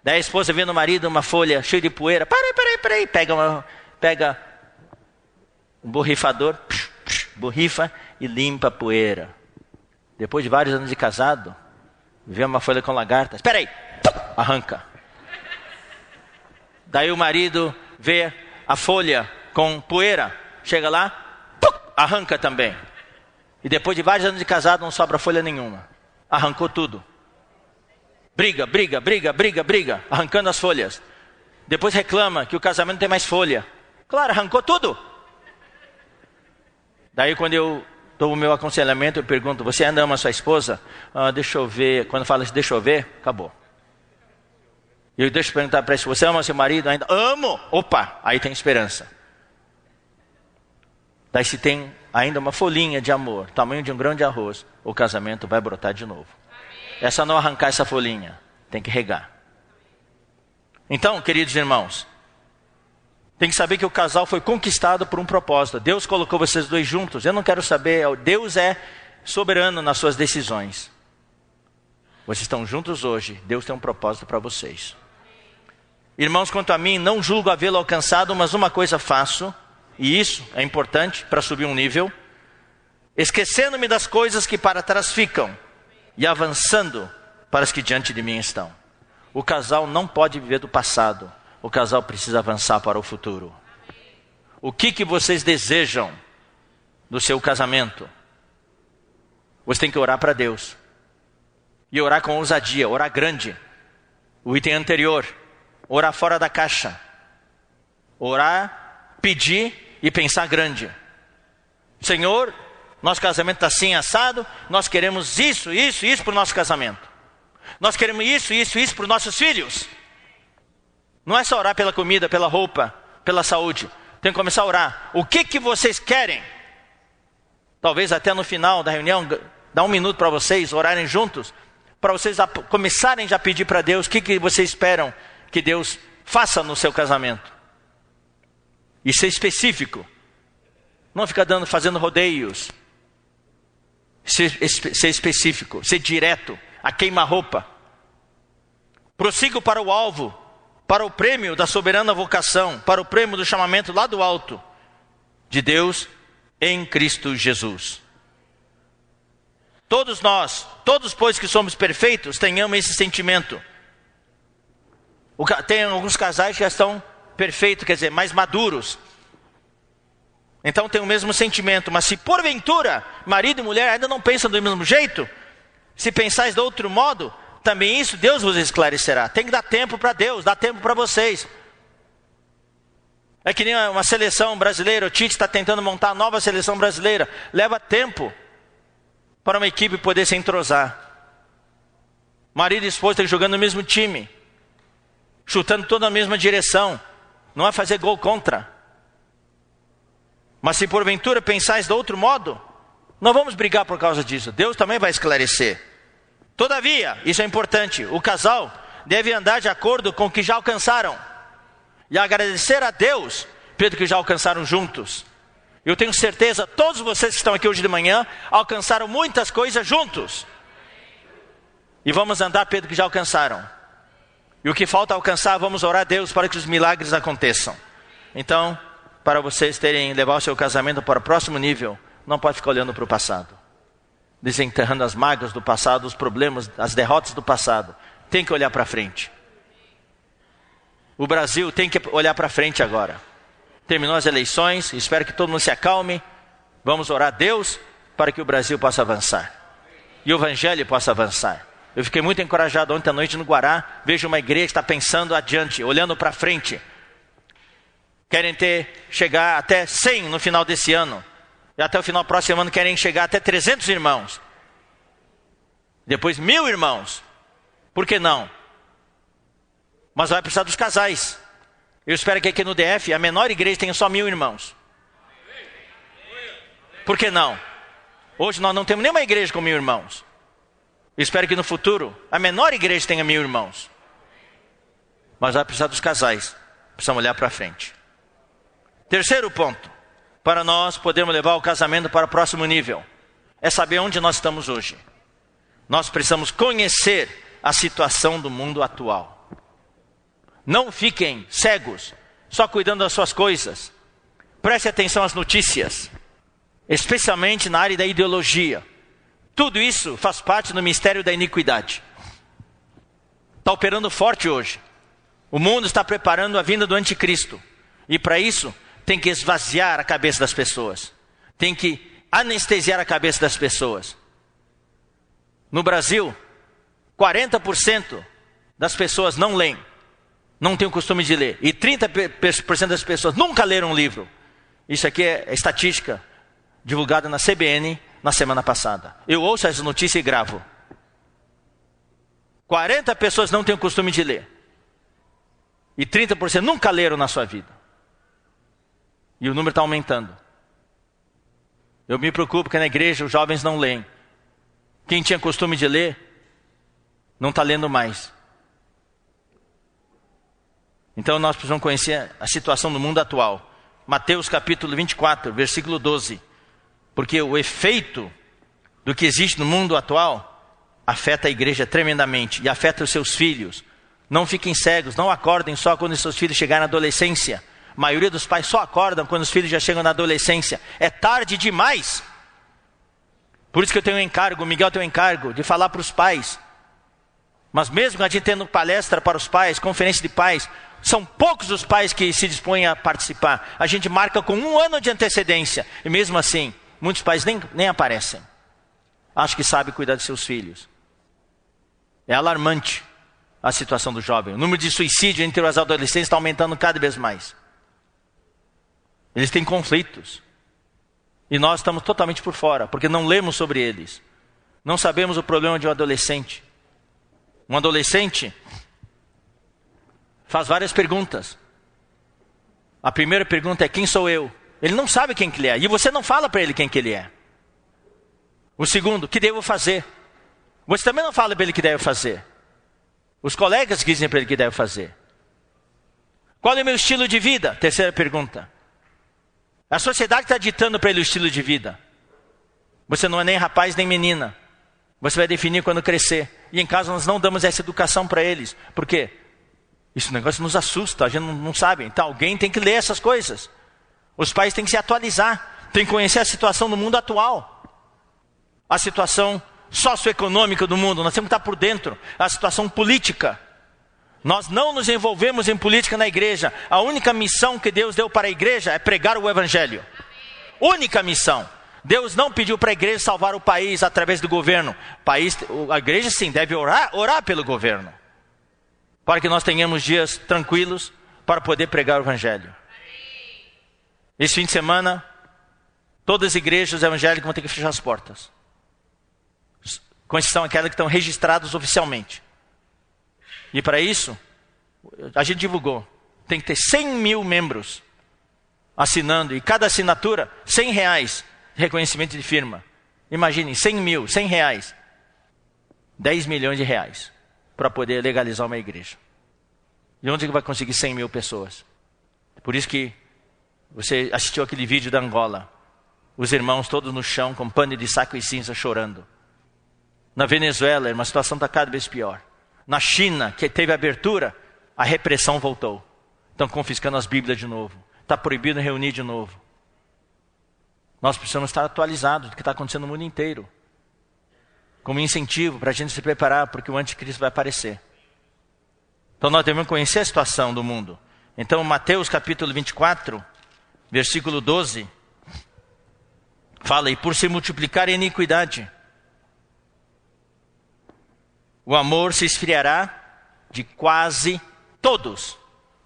[SPEAKER 1] Daí a esposa vê no marido uma folha cheia de poeira. Peraí. Pega um borrifador, borrifa e limpa a poeira. Depois de vários anos de casado, vê uma folha com lagarta. Espera aí, arranca. Daí o marido vê a folha com poeira. Chega lá, arranca também. E depois de vários anos de casado, não sobra folha nenhuma. Arrancou tudo. Briga, arrancando as folhas. Depois reclama que o casamento não tem mais folha. Claro, arrancou tudo. Daí quando eu dou o meu aconselhamento, eu pergunto: você ainda ama a sua esposa? Deixa eu ver. Quando fala assim, deixa eu ver, acabou. E eu deixo perguntar para ele: você ama seu marido ainda? Amo! Opa, aí tem esperança. Daí se tem ainda uma folhinha de amor, tamanho de um grão de arroz, o casamento vai brotar de novo. É só não arrancar essa folhinha, tem que regar. Então, queridos irmãos, tem que saber que o casal foi conquistado por um propósito. Deus colocou vocês dois juntos. Eu não quero saber, Deus é soberano nas suas decisões. Vocês estão juntos hoje, Deus tem um propósito para vocês. Irmãos, quanto a mim, não julgo havê-lo alcançado, mas uma coisa faço, e isso é importante para subir um nível, esquecendo-me das coisas que para trás ficam, e avançando para as que diante de mim estão. O casal não pode viver do passado. O casal precisa avançar para o futuro. O que vocês desejam do seu casamento? Você tem que orar para Deus. E orar com ousadia, orar grande. O item anterior, orar fora da caixa. Orar, pedir e pensar grande. Senhor, nosso casamento está assim assado, nós queremos isso para o nosso casamento. Nós queremos isso para os nossos filhos. Não é só orar pela comida, pela roupa, pela saúde. Tem que começar a orar. O que vocês querem? Talvez até no final da reunião, dá 1 minuto para vocês orarem juntos, para vocês começarem já a pedir para Deus o que vocês esperam que Deus faça no seu casamento. E ser específico. Não ficar fazendo rodeios. Ser específico, ser direto, a queima-roupa. Prossigo para o alvo, para o prêmio da soberana vocação, para o prêmio do chamamento lá do alto de Deus em Cristo Jesus. Todos nós, todos pois que somos perfeitos, tenhamos esse sentimento. Tem alguns casais que já estão perfeitos, quer dizer, mais maduros. Então tem o mesmo sentimento, mas se porventura marido e mulher ainda não pensam do mesmo jeito, se pensais de outro modo, também isso Deus vos esclarecerá. Tem que dar tempo para Deus, dar tempo para vocês. É que nem uma seleção brasileira, o Tite está tentando montar a nova seleção brasileira. Leva tempo para uma equipe poder se entrosar. Marido e esposa estão jogando no mesmo time, chutando toda a mesma direção. Não é fazer gol contra. Mas se porventura pensais de outro modo, não vamos brigar por causa disso. Deus também vai esclarecer. Todavia, isso é importante, o casal deve andar de acordo com o que já alcançaram. E agradecer a Deus pelo que já alcançaram juntos. Eu tenho certeza, todos vocês que estão aqui hoje de manhã, alcançaram muitas coisas juntos. E vamos andar pelo que já alcançaram. E o que falta alcançar, vamos orar a Deus para que os milagres aconteçam. Então, para vocês levar o seu casamento para o próximo nível, não pode ficar olhando para o passado, desenterrando as mágoas do passado, os problemas, as derrotas do passado. Tem que olhar para frente. O Brasil tem que olhar para frente agora. Terminou as eleições, espero que todo mundo se acalme. Vamos orar a Deus para que o Brasil possa avançar. E o Evangelho possa avançar. Eu fiquei muito encorajado ontem à noite no Guará. Vejo uma igreja que está pensando adiante, olhando para frente. Querem chegar até 100 no final desse ano. E até o final do próximo ano querem chegar até 300 irmãos. Depois 1000 irmãos. Por que não? Mas vai precisar dos casais. Eu espero que aqui no DF a menor igreja tenha só 1000 irmãos. Por que não? Hoje nós não temos nenhuma igreja com 1000 irmãos. Eu espero que no futuro a menor igreja tenha 1000 irmãos. Mas vai precisar dos casais. Precisamos olhar para frente. Terceiro ponto, para nós podermos levar o casamento para o próximo nível, é saber onde nós estamos hoje. Nós precisamos conhecer a situação do mundo atual. Não fiquem cegos, só cuidando das suas coisas. Preste atenção às notícias, especialmente na área da ideologia. Tudo isso faz parte do mistério da iniquidade. Está operando forte hoje. O mundo está preparando a vinda do anticristo. E para isso, tem que esvaziar a cabeça das pessoas. Tem que anestesiar a cabeça das pessoas. No Brasil, 40% das pessoas não leem. Não tem o costume de ler. E 30% das pessoas nunca leram um livro. Isso aqui é estatística divulgada na CBN na semana passada. Eu ouço essa notícia e gravo. 40 pessoas não têm o costume de ler. E 30% nunca leram na sua vida. E o número está aumentando. Eu me preocupo que na igreja os jovens não leem. Quem tinha costume de ler, não está lendo mais. Então nós precisamos conhecer a situação do mundo atual. Mateus capítulo 24, versículo 12. Porque o efeito do que existe no mundo atual afeta a igreja tremendamente e afeta os seus filhos. Não fiquem cegos, não acordem só quando os seus filhos chegarem na adolescência. A maioria dos pais só acordam quando os filhos já chegam na adolescência. É tarde demais. Por isso que eu tenho um encargo, o Miguel tem um encargo de falar para os pais. Mas mesmo a gente tendo palestra para os pais, conferência de pais, são poucos os pais que se dispõem a participar. A gente marca com 1 ano de antecedência. E mesmo assim, muitos pais nem aparecem. Acho que sabe cuidar de seus filhos. É alarmante a situação do jovem. O número de suicídio entre os adolescentes está aumentando cada vez mais. Eles têm conflitos. E nós estamos totalmente por fora, porque não lemos sobre eles. Não sabemos o problema de um adolescente. Um adolescente faz várias perguntas. A primeira pergunta é: quem sou eu? Ele não sabe quem que ele é. E você não fala para ele quem que ele é. O segundo: o que devo fazer? Você também não fala para ele o que deve fazer. Os colegas dizem para ele o que deve fazer. Qual é o meu estilo de vida? Terceira pergunta. A sociedade está ditando para ele o estilo de vida. Você não é nem rapaz nem menina. Você vai definir quando crescer. E em casa nós não damos essa educação para eles. Por quê? Esse negócio nos assusta, a gente não sabe. Então alguém tem que ler essas coisas. Os pais têm que se atualizar, têm que conhecer a situação do mundo atual. A situação socioeconômica do mundo, nós temos que estar por dentro. A situação política. Nós não nos envolvemos em política na igreja. A única missão que Deus deu para a igreja é pregar o evangelho. Única missão. Deus não pediu para a igreja salvar o país através do governo. A igreja sim deve orar pelo governo, para que nós tenhamos dias tranquilos para poder pregar o evangelho. Esse fim de semana, todas as igrejas evangélicas vão ter que fechar as portas, com exceção aquelas que estão registradas oficialmente. E para isso, a gente divulgou, tem que ter 100 mil membros assinando, e cada assinatura, R$100, reconhecimento de firma. Imaginem, 100 mil, R$100, 10 milhões de reais, para poder legalizar uma igreja. E onde que vai conseguir 100 mil pessoas? Por isso que você assistiu aquele vídeo da Angola, os irmãos todos no chão, com pano de saco e cinza, chorando. Na Venezuela, uma situação está cada vez pior. Na China, que teve abertura, a repressão voltou. Estão confiscando as Bíblias de novo. Está proibido reunir de novo. Nós precisamos estar atualizados do que está acontecendo no mundo inteiro, como incentivo para a gente se preparar, porque o anticristo vai aparecer. Então nós devemos conhecer a situação do mundo. Então Mateus capítulo 24, versículo 12, fala: e por se multiplicar a iniquidade, o amor se esfriará de quase todos.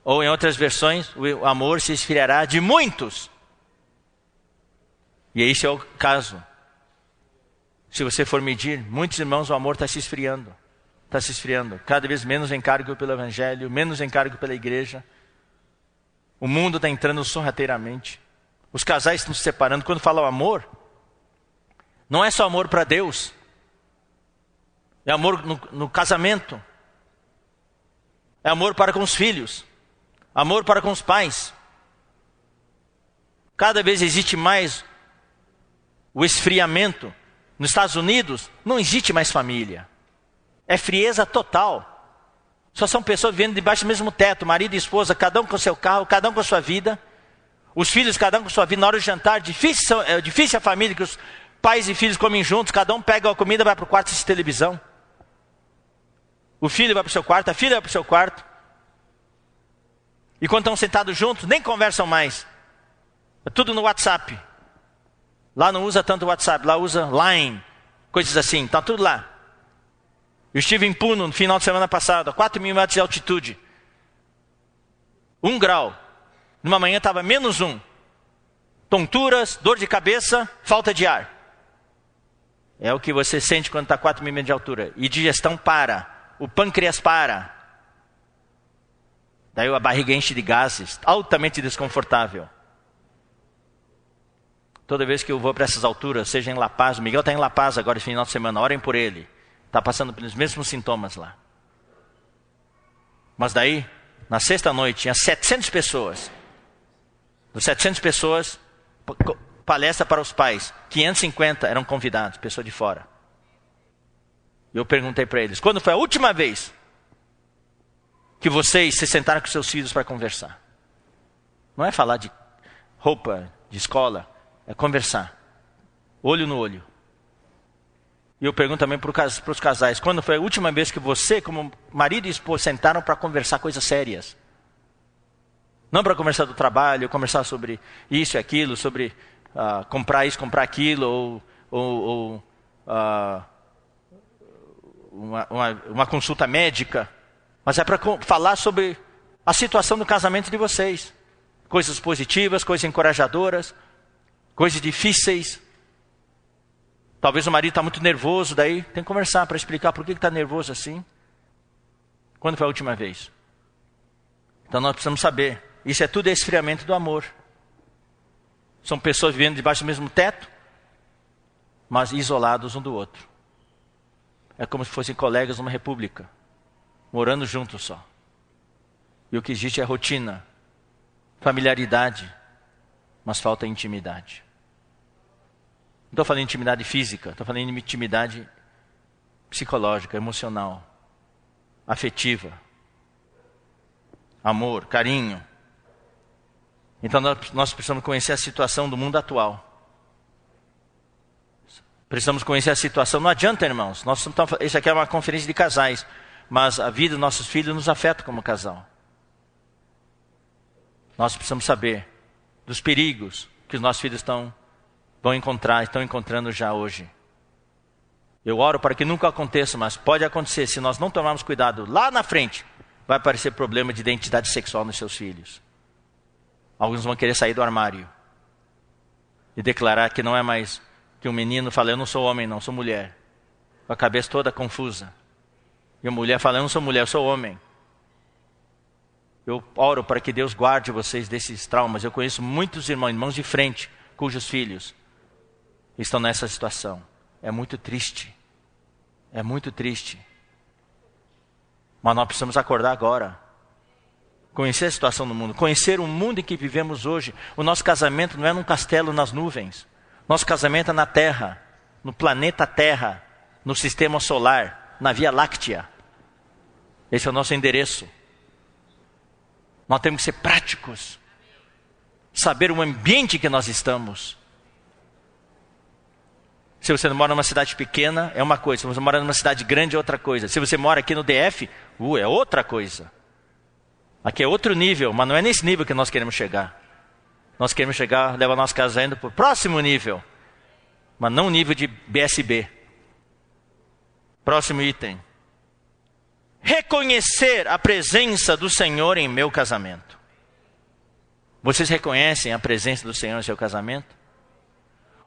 [SPEAKER 1] Ou em outras versões, o amor se esfriará de muitos. E esse é o caso. Se você for medir, muitos irmãos, o amor está se esfriando. Está se esfriando. Cada vez menos encargo pelo evangelho, menos encargo pela igreja. O mundo está entrando sorrateiramente. Os casais estão se separando. Quando fala o amor, não é só amor para Deus. É amor no casamento. É amor para com os filhos. Amor para com os pais. Cada vez existe mais o esfriamento. Nos Estados Unidos, não existe mais família. É frieza total. Só são pessoas vivendo debaixo do mesmo teto. Marido e esposa, cada um com seu carro, cada um com a sua vida. Os filhos, cada um com sua vida. Na hora do jantar, é difícil a família que os pais e filhos comem juntos. Cada um pega a comida e vai para o quarto assistir televisão. O filho vai para o seu quarto, a filha vai para o seu quarto. E quando estão sentados juntos, nem conversam mais. É tudo no WhatsApp. Lá não usa tanto o WhatsApp, lá usa Line, coisas assim, está tudo lá. Eu estive em Puno no final de semana passado, a 4.000 metros de altitude. 1 grau. Numa manhã estava -1. Tonturas, dor de cabeça, falta de ar. É o que você sente quando está a 4.000 metros de altura. E digestão para. O pâncreas para. Daí a barriga enche de gases, altamente desconfortável. Toda vez que eu vou para essas alturas, seja em La Paz, o Miguel está em La Paz agora, esse final de semana, orem por ele. Está passando pelos mesmos sintomas lá. Mas daí, na sexta noite, tinha 700 pessoas. Dos 700 pessoas, palestra para os pais. 550 eram convidados, pessoas de fora. E eu perguntei para eles, quando foi a última vez que vocês se sentaram com seus filhos para conversar? Não é falar de roupa, de escola, é conversar. Olho no olho. E eu pergunto também para os casais, quando foi a última vez que você, como marido e esposa, sentaram para conversar coisas sérias? Não para conversar do trabalho, conversar sobre isso e aquilo, sobre comprar isso, comprar aquilo, ou uma consulta médica. Mas é para falar sobre a situação do casamento de vocês. Coisas positivas, coisas encorajadoras, coisas difíceis. Talvez o marido está muito nervoso, daí tem que conversar para explicar por que está nervoso assim. Quando foi a última vez? Então nós precisamos saber. Isso é tudo esfriamento do amor. São pessoas vivendo debaixo do mesmo teto, mas isolados um do outro. É como se fossem colegas numa república, morando juntos só. E o que existe é rotina, familiaridade, mas falta intimidade. Não estou falando de intimidade física, estou falando de intimidade psicológica, emocional, afetiva. amor, carinho. Então nós precisamos conhecer a situação do mundo atual. Precisamos conhecer a situação. Não adianta, irmãos. Isso aqui é uma conferência de casais. Mas a vida dos nossos filhos nos afeta como casal. Nós precisamos saber dos perigos que os nossos filhos estão encontrando já hoje. Eu oro para que nunca aconteça, mas pode acontecer. Se nós não tomarmos cuidado, lá na frente vai aparecer problema de identidade sexual nos seus filhos. Alguns vão querer sair do armário e declarar que não é mais que um menino fala, eu não sou homem, não, sou mulher. Com a cabeça toda confusa. E a mulher fala, eu não sou mulher, eu sou homem. Eu oro para que Deus guarde vocês desses traumas. Eu conheço muitos irmãos de frente, cujos filhos estão nessa situação. É muito triste. É muito triste. Mas nós precisamos acordar agora. Conhecer a situação do mundo. Conhecer o mundo em que vivemos hoje. O nosso casamento não é num castelo nas nuvens. Nosso casamento é na Terra, no planeta Terra, no sistema solar, na Via Láctea. Esse é o nosso endereço. Nós temos que ser práticos. Saber o ambiente que nós estamos. Se você mora numa cidade pequena, é uma coisa. Se você mora numa cidade grande, é outra coisa. Se você mora aqui no DF, é outra coisa. Aqui é outro nível, mas não é nesse nível que nós queremos chegar. Nós queremos levar nosso casamento para o próximo nível. Mas não nível de BSB. Próximo item. Reconhecer a presença do Senhor em meu casamento. Vocês reconhecem a presença do Senhor em seu casamento?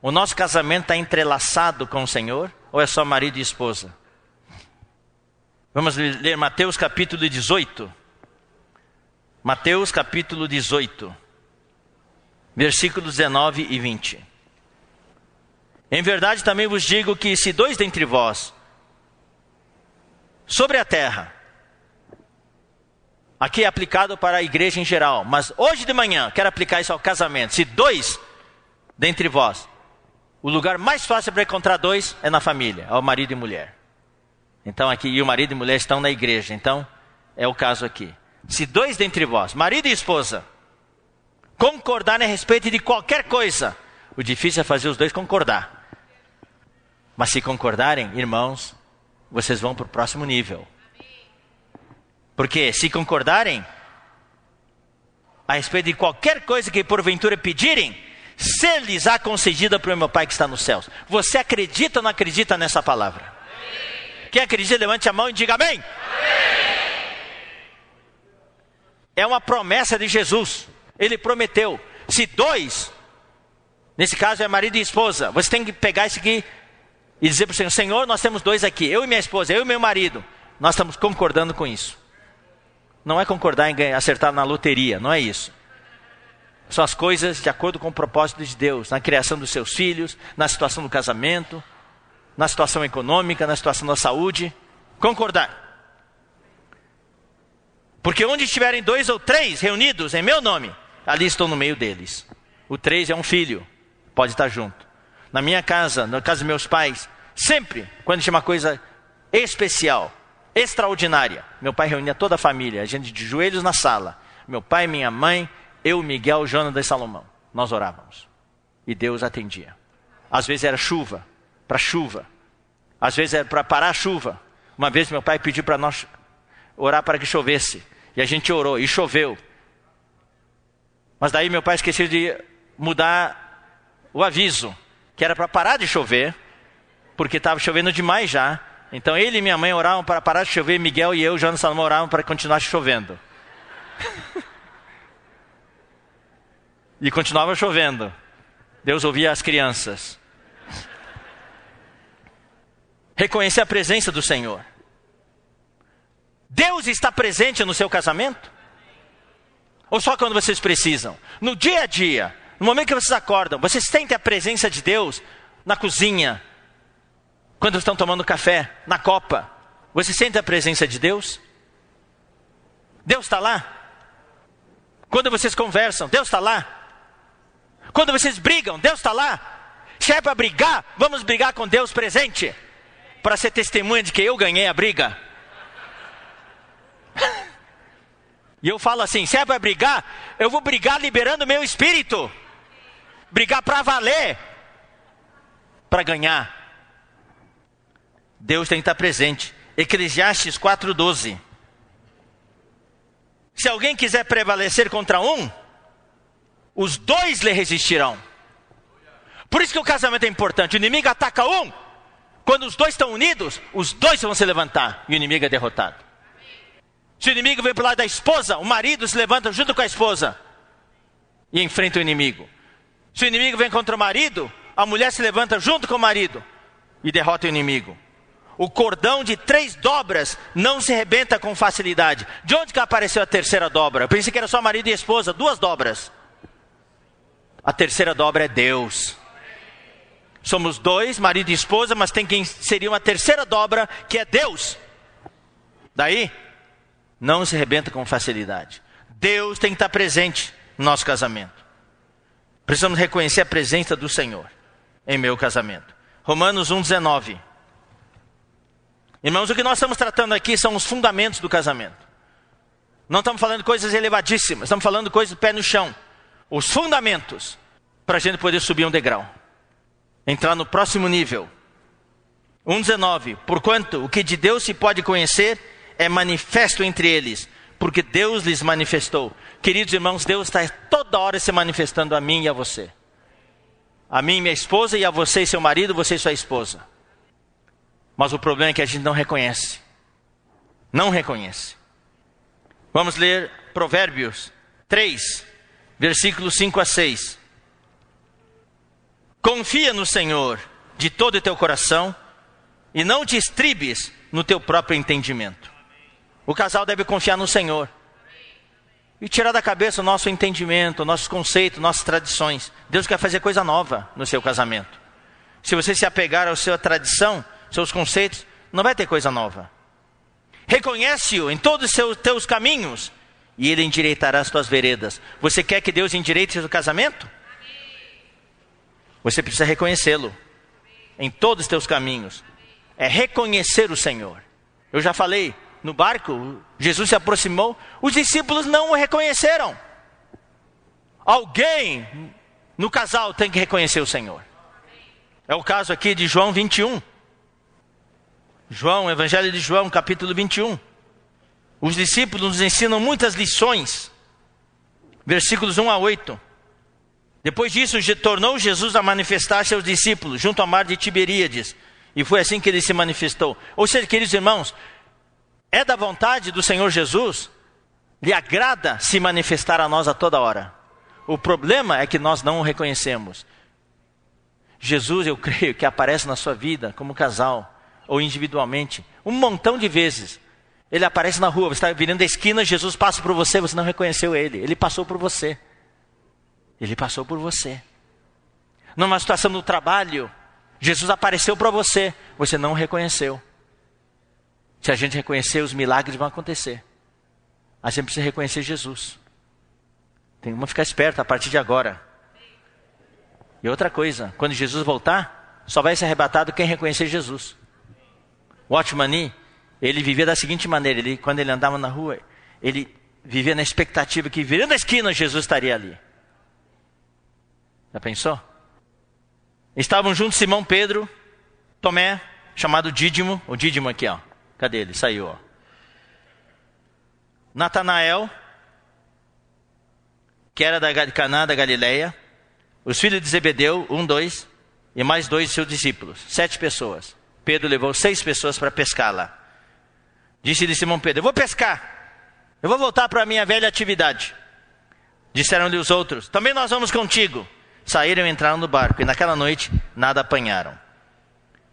[SPEAKER 1] O nosso casamento está entrelaçado com o Senhor? Ou é só marido e esposa? Vamos ler Mateus capítulo 18. Mateus capítulo 18. Versículos 19 e 20. Em verdade também vos digo que se dois dentre vós, sobre a terra, aqui é aplicado para a igreja em geral, mas hoje de manhã quero aplicar isso ao casamento. Se dois dentre vós, o lugar mais fácil para encontrar dois é na família, é o marido e mulher. Então aqui, e o marido e mulher estão na igreja, então é o caso aqui. Se dois dentre vós, marido e esposa, concordarem a respeito de qualquer coisa, o difícil é fazer os dois concordar. Mas se concordarem, irmãos, vocês vão para o próximo nível. Porque se concordarem a respeito de qualquer coisa que porventura pedirem, se lhes há concedida pelo meu Pai que está nos céus. Você acredita ou não acredita nessa palavra? Amém. Quem acredita, levante a mão e diga amém. Amém. É uma promessa de Jesus. Ele prometeu, se dois, nesse caso é marido e esposa, você tem que pegar isso aqui e dizer para o Senhor, Senhor, nós temos dois aqui, eu e minha esposa, eu e meu marido, nós estamos concordando com isso. Não é concordar em acertar na loteria, não é isso. São as coisas de acordo com o propósito de Deus, na criação dos seus filhos, na situação do casamento, na situação econômica, na situação da saúde, concordar. Porque onde estiverem dois ou três reunidos em meu nome, ali estou no meio deles. O 3 é um filho, pode estar junto. Na minha casa, na casa dos meus pais, sempre, quando tinha uma coisa especial, extraordinária, meu pai reunia toda a família, a gente de joelhos na sala. Meu pai, minha mãe, eu, Miguel, Jonas e Salomão. Nós orávamos. E Deus atendia. Às vezes era chuva, para chuva. Às vezes era para parar a chuva. Uma vez meu pai pediu para nós orar para que chovesse. E a gente orou, e choveu. Mas daí meu pai esqueceu de mudar o aviso, que era para parar de chover, porque estava chovendo demais já. Então ele e minha mãe oravam para parar de chover, Miguel e eu, Jonas e Salomão, oravam para continuar chovendo. E continuava chovendo. Deus ouvia as crianças. Reconhecer a presença do Senhor. Deus está presente no seu casamento? Ou só quando vocês precisam? No dia a dia, no momento que vocês acordam, vocês sentem a presença de Deus na cozinha, quando estão tomando café, na copa. Vocês sentem a presença de Deus? Deus está lá? Quando vocês conversam, Deus está lá? Quando vocês brigam, Deus está lá? Se é para brigar, vamos brigar com Deus presente, para ser testemunha de que eu ganhei a briga. E eu falo assim, se é para brigar, eu vou brigar liberando o meu espírito. Brigar para valer. Para ganhar. Deus tem que estar presente. Eclesiastes 4:12. Se alguém quiser prevalecer contra um, os dois lhe resistirão. Por isso que o casamento é importante. O inimigo ataca um. Quando os dois estão unidos, os dois vão se levantar. E o inimigo é derrotado. Se o inimigo vem para o lado da esposa, o marido se levanta junto com a esposa. E enfrenta o inimigo. Se o inimigo vem contra o marido, a mulher se levanta junto com o marido. E derrota o inimigo. O cordão de 3 dobras não se arrebenta com facilidade. De onde que apareceu a terceira dobra? Eu pensei que era só marido e esposa, 2 dobras. A terceira dobra é Deus. Somos 2, marido e esposa, mas tem quem seria uma terceira dobra, que é Deus. Daí, não se arrebenta com facilidade. Deus tem que estar presente no nosso casamento. Precisamos reconhecer a presença do Senhor em meu casamento. Romanos 1:19. Irmãos, o que nós estamos tratando aqui são os fundamentos do casamento. Não estamos falando de coisas elevadíssimas, estamos falando de coisas do pé no chão. Os fundamentos para a gente poder subir um degrau. Entrar no próximo nível. 1:19. Porquanto o que de Deus se pode conhecer é manifesto entre eles, porque Deus lhes manifestou. Queridos irmãos, Deus está toda hora se manifestando a mim e a você. A mim e minha esposa, e a você e seu marido, você e sua esposa. Mas o problema é que a gente não reconhece. Não reconhece. Vamos ler Provérbios 3, versículos 5-6. Confia no Senhor de todo o teu coração e não te estribes no teu próprio entendimento. O casal deve confiar no Senhor. E tirar da cabeça o nosso entendimento, nossos conceitos, nossas tradições. Deus quer fazer coisa nova no seu casamento. Se você se apegar à sua tradição, seus conceitos, não vai ter coisa nova. Reconhece-o em todos os teus caminhos e Ele endireitará as tuas veredas. Você quer que Deus endireite seu casamento? Você precisa reconhecê-lo em todos os teus caminhos. É reconhecer o Senhor. Eu já falei, no barco, Jesus se aproximou, os discípulos não o reconheceram. Alguém no casal tem que reconhecer o Senhor. É o caso aqui de João 21. João, Evangelho de João, capítulo 21. Os discípulos nos ensinam muitas lições. Versículos 1-8. Depois disso, tornou Jesus a manifestar seus discípulos junto ao mar de Tiberíades. E foi assim que ele se manifestou. Ou seja, queridos irmãos, é da vontade do Senhor Jesus, lhe agrada se manifestar a nós a toda hora. O problema é que nós não o reconhecemos. Jesus, eu creio que aparece na sua vida como casal ou individualmente, um montão de vezes. Ele aparece na rua, você está virando a esquina, Jesus passa por você, você não reconheceu ele. Ele passou por você. Ele passou por você. Numa situação no trabalho, Jesus apareceu para você, você não reconheceu. Se a gente reconhecer, os milagres vão acontecer. A gente precisa reconhecer Jesus. Tem que ficar esperto a partir de agora. E outra coisa, quando Jesus voltar, só vai ser arrebatado quem reconhecer Jesus. Watchman Nee, ele vivia da seguinte maneira, quando ele andava na rua, ele vivia na expectativa que virando a esquina Jesus estaria ali. Já pensou? Estavam juntos Simão Pedro, Tomé, chamado Dídimo, o Dídimo aqui, ó. Cadê ele? Saiu, ó. Natanael, que era de Caná da Galileia, os filhos de Zebedeu, 1, 2, e mais 2 de seus discípulos, 7 pessoas. Pedro levou 6 pessoas para pescar lá. Disse-lhe Simão Pedro, eu vou pescar, eu vou voltar para a minha velha atividade. Disseram-lhe os outros, também nós vamos contigo. Saíram e entraram no barco, e naquela noite nada apanharam.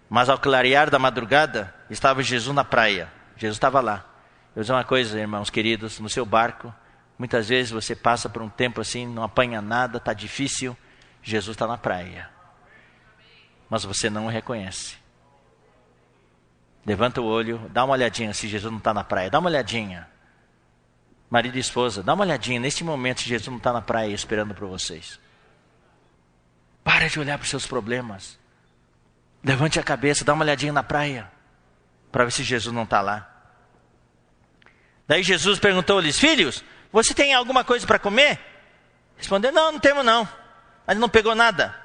[SPEAKER 1] Mas ao clarear da madrugada, estava Jesus na praia. Jesus estava lá. Eu vou dizer uma coisa, irmãos queridos, no seu barco, muitas vezes você passa por um tempo assim, não apanha nada, está difícil, Jesus está na praia. Mas você não o reconhece. Levanta o olho, dá uma olhadinha se Jesus não está na praia, dá uma olhadinha. Marido e esposa, dá uma olhadinha neste momento se Jesus não está na praia esperando por vocês. Para de olhar para os seus problemas. Levante a cabeça, dá uma olhadinha na praia, para ver se Jesus não está lá. Daí Jesus perguntou-lhes, filhos, você tem alguma coisa para comer? Respondeu, não temos não. Mas não pegou nada.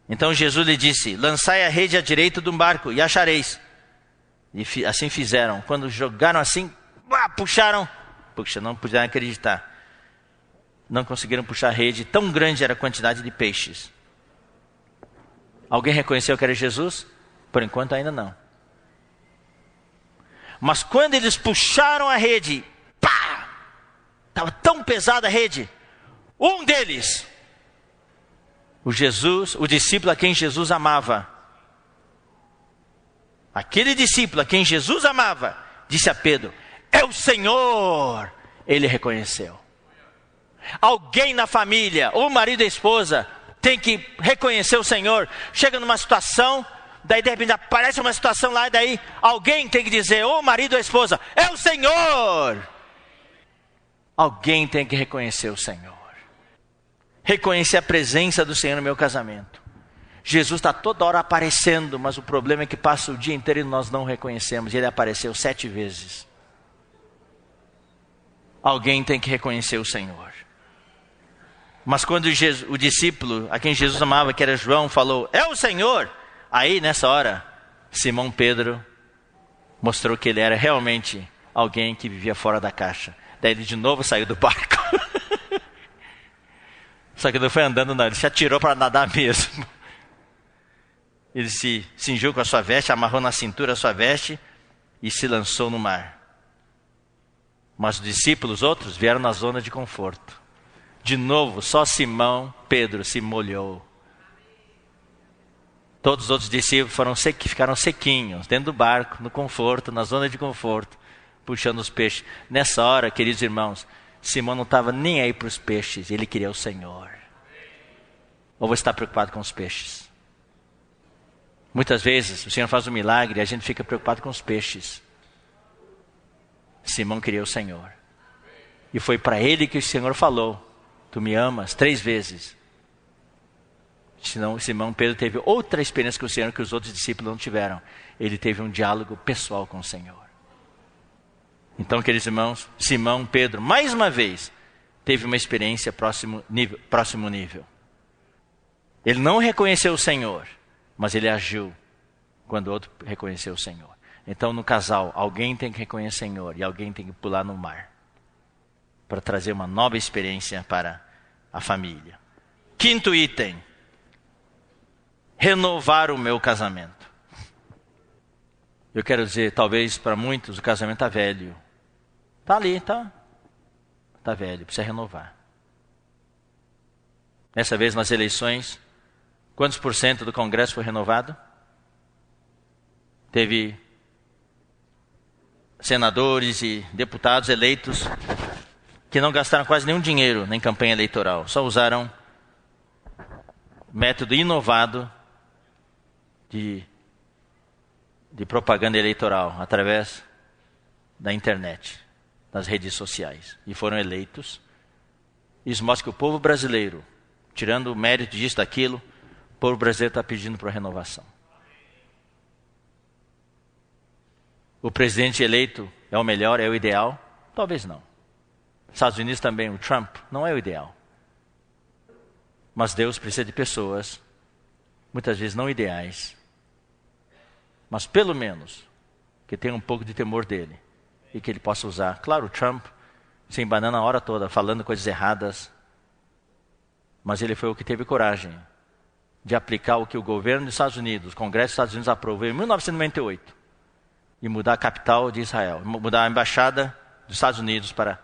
[SPEAKER 1] Então Jesus lhe disse, lançai a rede à direita do barco e achareis. E assim fizeram. Quando jogaram assim, puxaram. Puxa, não puderam acreditar. Não conseguiram puxar a rede. Tão grande era a quantidade de peixes. Alguém reconheceu que era Jesus? Por enquanto ainda não. Mas quando eles puxaram a rede, estava tão pesada a rede. Um deles, o discípulo a quem Jesus amava, aquele discípulo a quem Jesus amava, disse a Pedro, é o Senhor. Ele reconheceu. Alguém na família, ou marido e esposa, tem que reconhecer o Senhor. Chega numa situação, daí de repente aparece uma situação lá, e daí alguém tem que dizer, ou marido ou esposa, é o Senhor. Alguém tem que reconhecer o Senhor. Reconhecer a presença do Senhor no meu casamento. Jesus está toda hora aparecendo, mas o problema é que passa o dia inteiro e nós não reconhecemos. E ele apareceu 7 vezes. Alguém tem que reconhecer o Senhor. Mas quando o discípulo, a quem Jesus amava, que era João, falou, é o Senhor. Aí nessa hora, Simão Pedro mostrou que ele era realmente alguém que vivia fora da caixa. Daí ele de novo saiu do barco. Só que não foi andando não, ele se atirou para nadar mesmo. Ele se cingiu com a sua veste, amarrou na cintura a sua veste e se lançou no mar. Mas os discípulos, outros, vieram na zona de conforto. De novo, só Simão Pedro se molhou. Todos os outros discípulos ficaram sequinhos, dentro do barco, no conforto, na zona de conforto, puxando os peixes. Nessa hora, queridos irmãos, Simão não estava nem aí para os peixes, ele queria o Senhor. Ou você está preocupado com os peixes? Muitas vezes o Senhor faz um milagre e a gente fica preocupado com os peixes. Simão queria o Senhor. E foi para ele que o Senhor falou, tu me amas 3 vezes. Senão, Simão Pedro teve outra experiência com o Senhor que os outros discípulos não tiveram. Ele teve um diálogo pessoal com o Senhor. Então, queridos irmãos, Simão Pedro, mais uma vez, teve uma experiência próximo nível. Ele não reconheceu o Senhor, mas ele agiu quando o outro reconheceu o Senhor. Então, no casal, alguém tem que reconhecer o Senhor e alguém tem que pular no mar para trazer uma nova experiência para a família. 5º item. Renovar o meu casamento. Eu quero dizer, talvez para muitos o casamento está velho. Está ali, está velho, precisa renovar. Dessa vez nas eleições, quantos % do Congresso foi renovado? Teve senadores e deputados eleitos que não gastaram quase nenhum dinheiro em campanha eleitoral. Só usaram método inovado de propaganda eleitoral através da internet, das redes sociais. E foram eleitos. Isso mostra que o povo brasileiro, tirando o mérito disso, daquilo, o povo brasileiro está pedindo por renovação. O presidente eleito é o melhor, é o ideal? Talvez não. Estados Unidos também, o Trump, não é o ideal. Mas Deus precisa de pessoas, muitas vezes não ideais, mas pelo menos que tenham um pouco de temor dele e que ele possa usar. Claro, o Trump se embanando a hora toda, falando coisas erradas, mas ele foi o que teve coragem de aplicar o que o governo dos Estados Unidos, o Congresso dos Estados Unidos aprovou em 1998 e mudar a capital de Israel, mudar a embaixada dos Estados Unidos para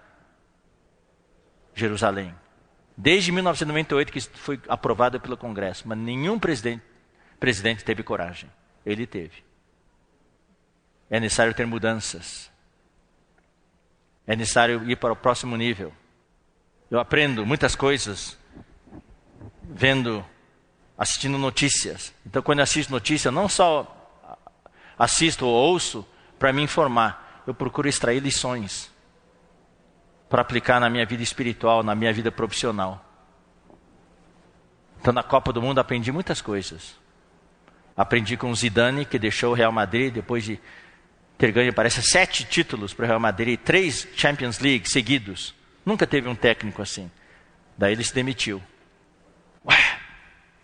[SPEAKER 1] Jerusalém. Desde 1998 que foi aprovado pelo Congresso, mas nenhum presidente teve coragem. Ele teve. É necessário ter mudanças. É necessário ir para o próximo nível. Eu aprendo muitas coisas assistindo notícias. Então, quando eu assisto notícias, eu não só assisto ou ouço para me informar. Eu procuro extrair lições para aplicar na minha vida espiritual, na minha vida profissional. Então, na Copa do Mundo, aprendi muitas coisas. Aprendi com o Zidane, que deixou o Real Madrid depois de ter ganho, parece, 7 títulos para o Real Madrid, 3 Champions League seguidos. Nunca teve um técnico assim. Daí ele se demitiu. Ué!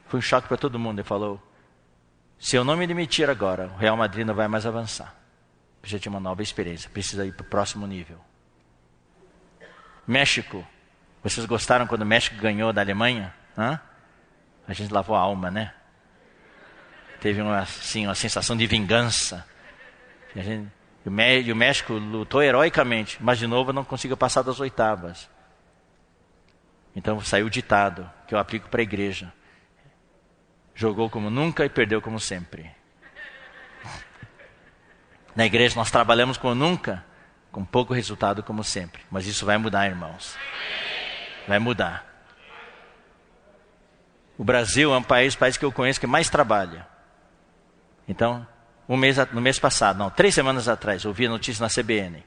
[SPEAKER 1] Foi um choque para todo mundo. Ele falou, se eu não me demitir agora, o Real Madrid não vai mais avançar. Precisa de uma nova experiência, precisa ir para o próximo nível. México. Vocês gostaram quando o México ganhou da Alemanha? Hã? A gente lavou a alma, né? Teve uma sensação de vingança. E o México lutou heroicamente, mas de novo não conseguiu passar das oitavas. Então saiu o ditado, que eu aplico para a igreja. Jogou como nunca e perdeu como sempre. Na igreja nós trabalhamos como nunca, com pouco resultado como sempre. Mas isso vai mudar, irmãos. Vai mudar. O Brasil é um país que eu conheço que mais trabalha. Então, no mês passado, 3 semanas atrás, eu vi a notícia na CBN.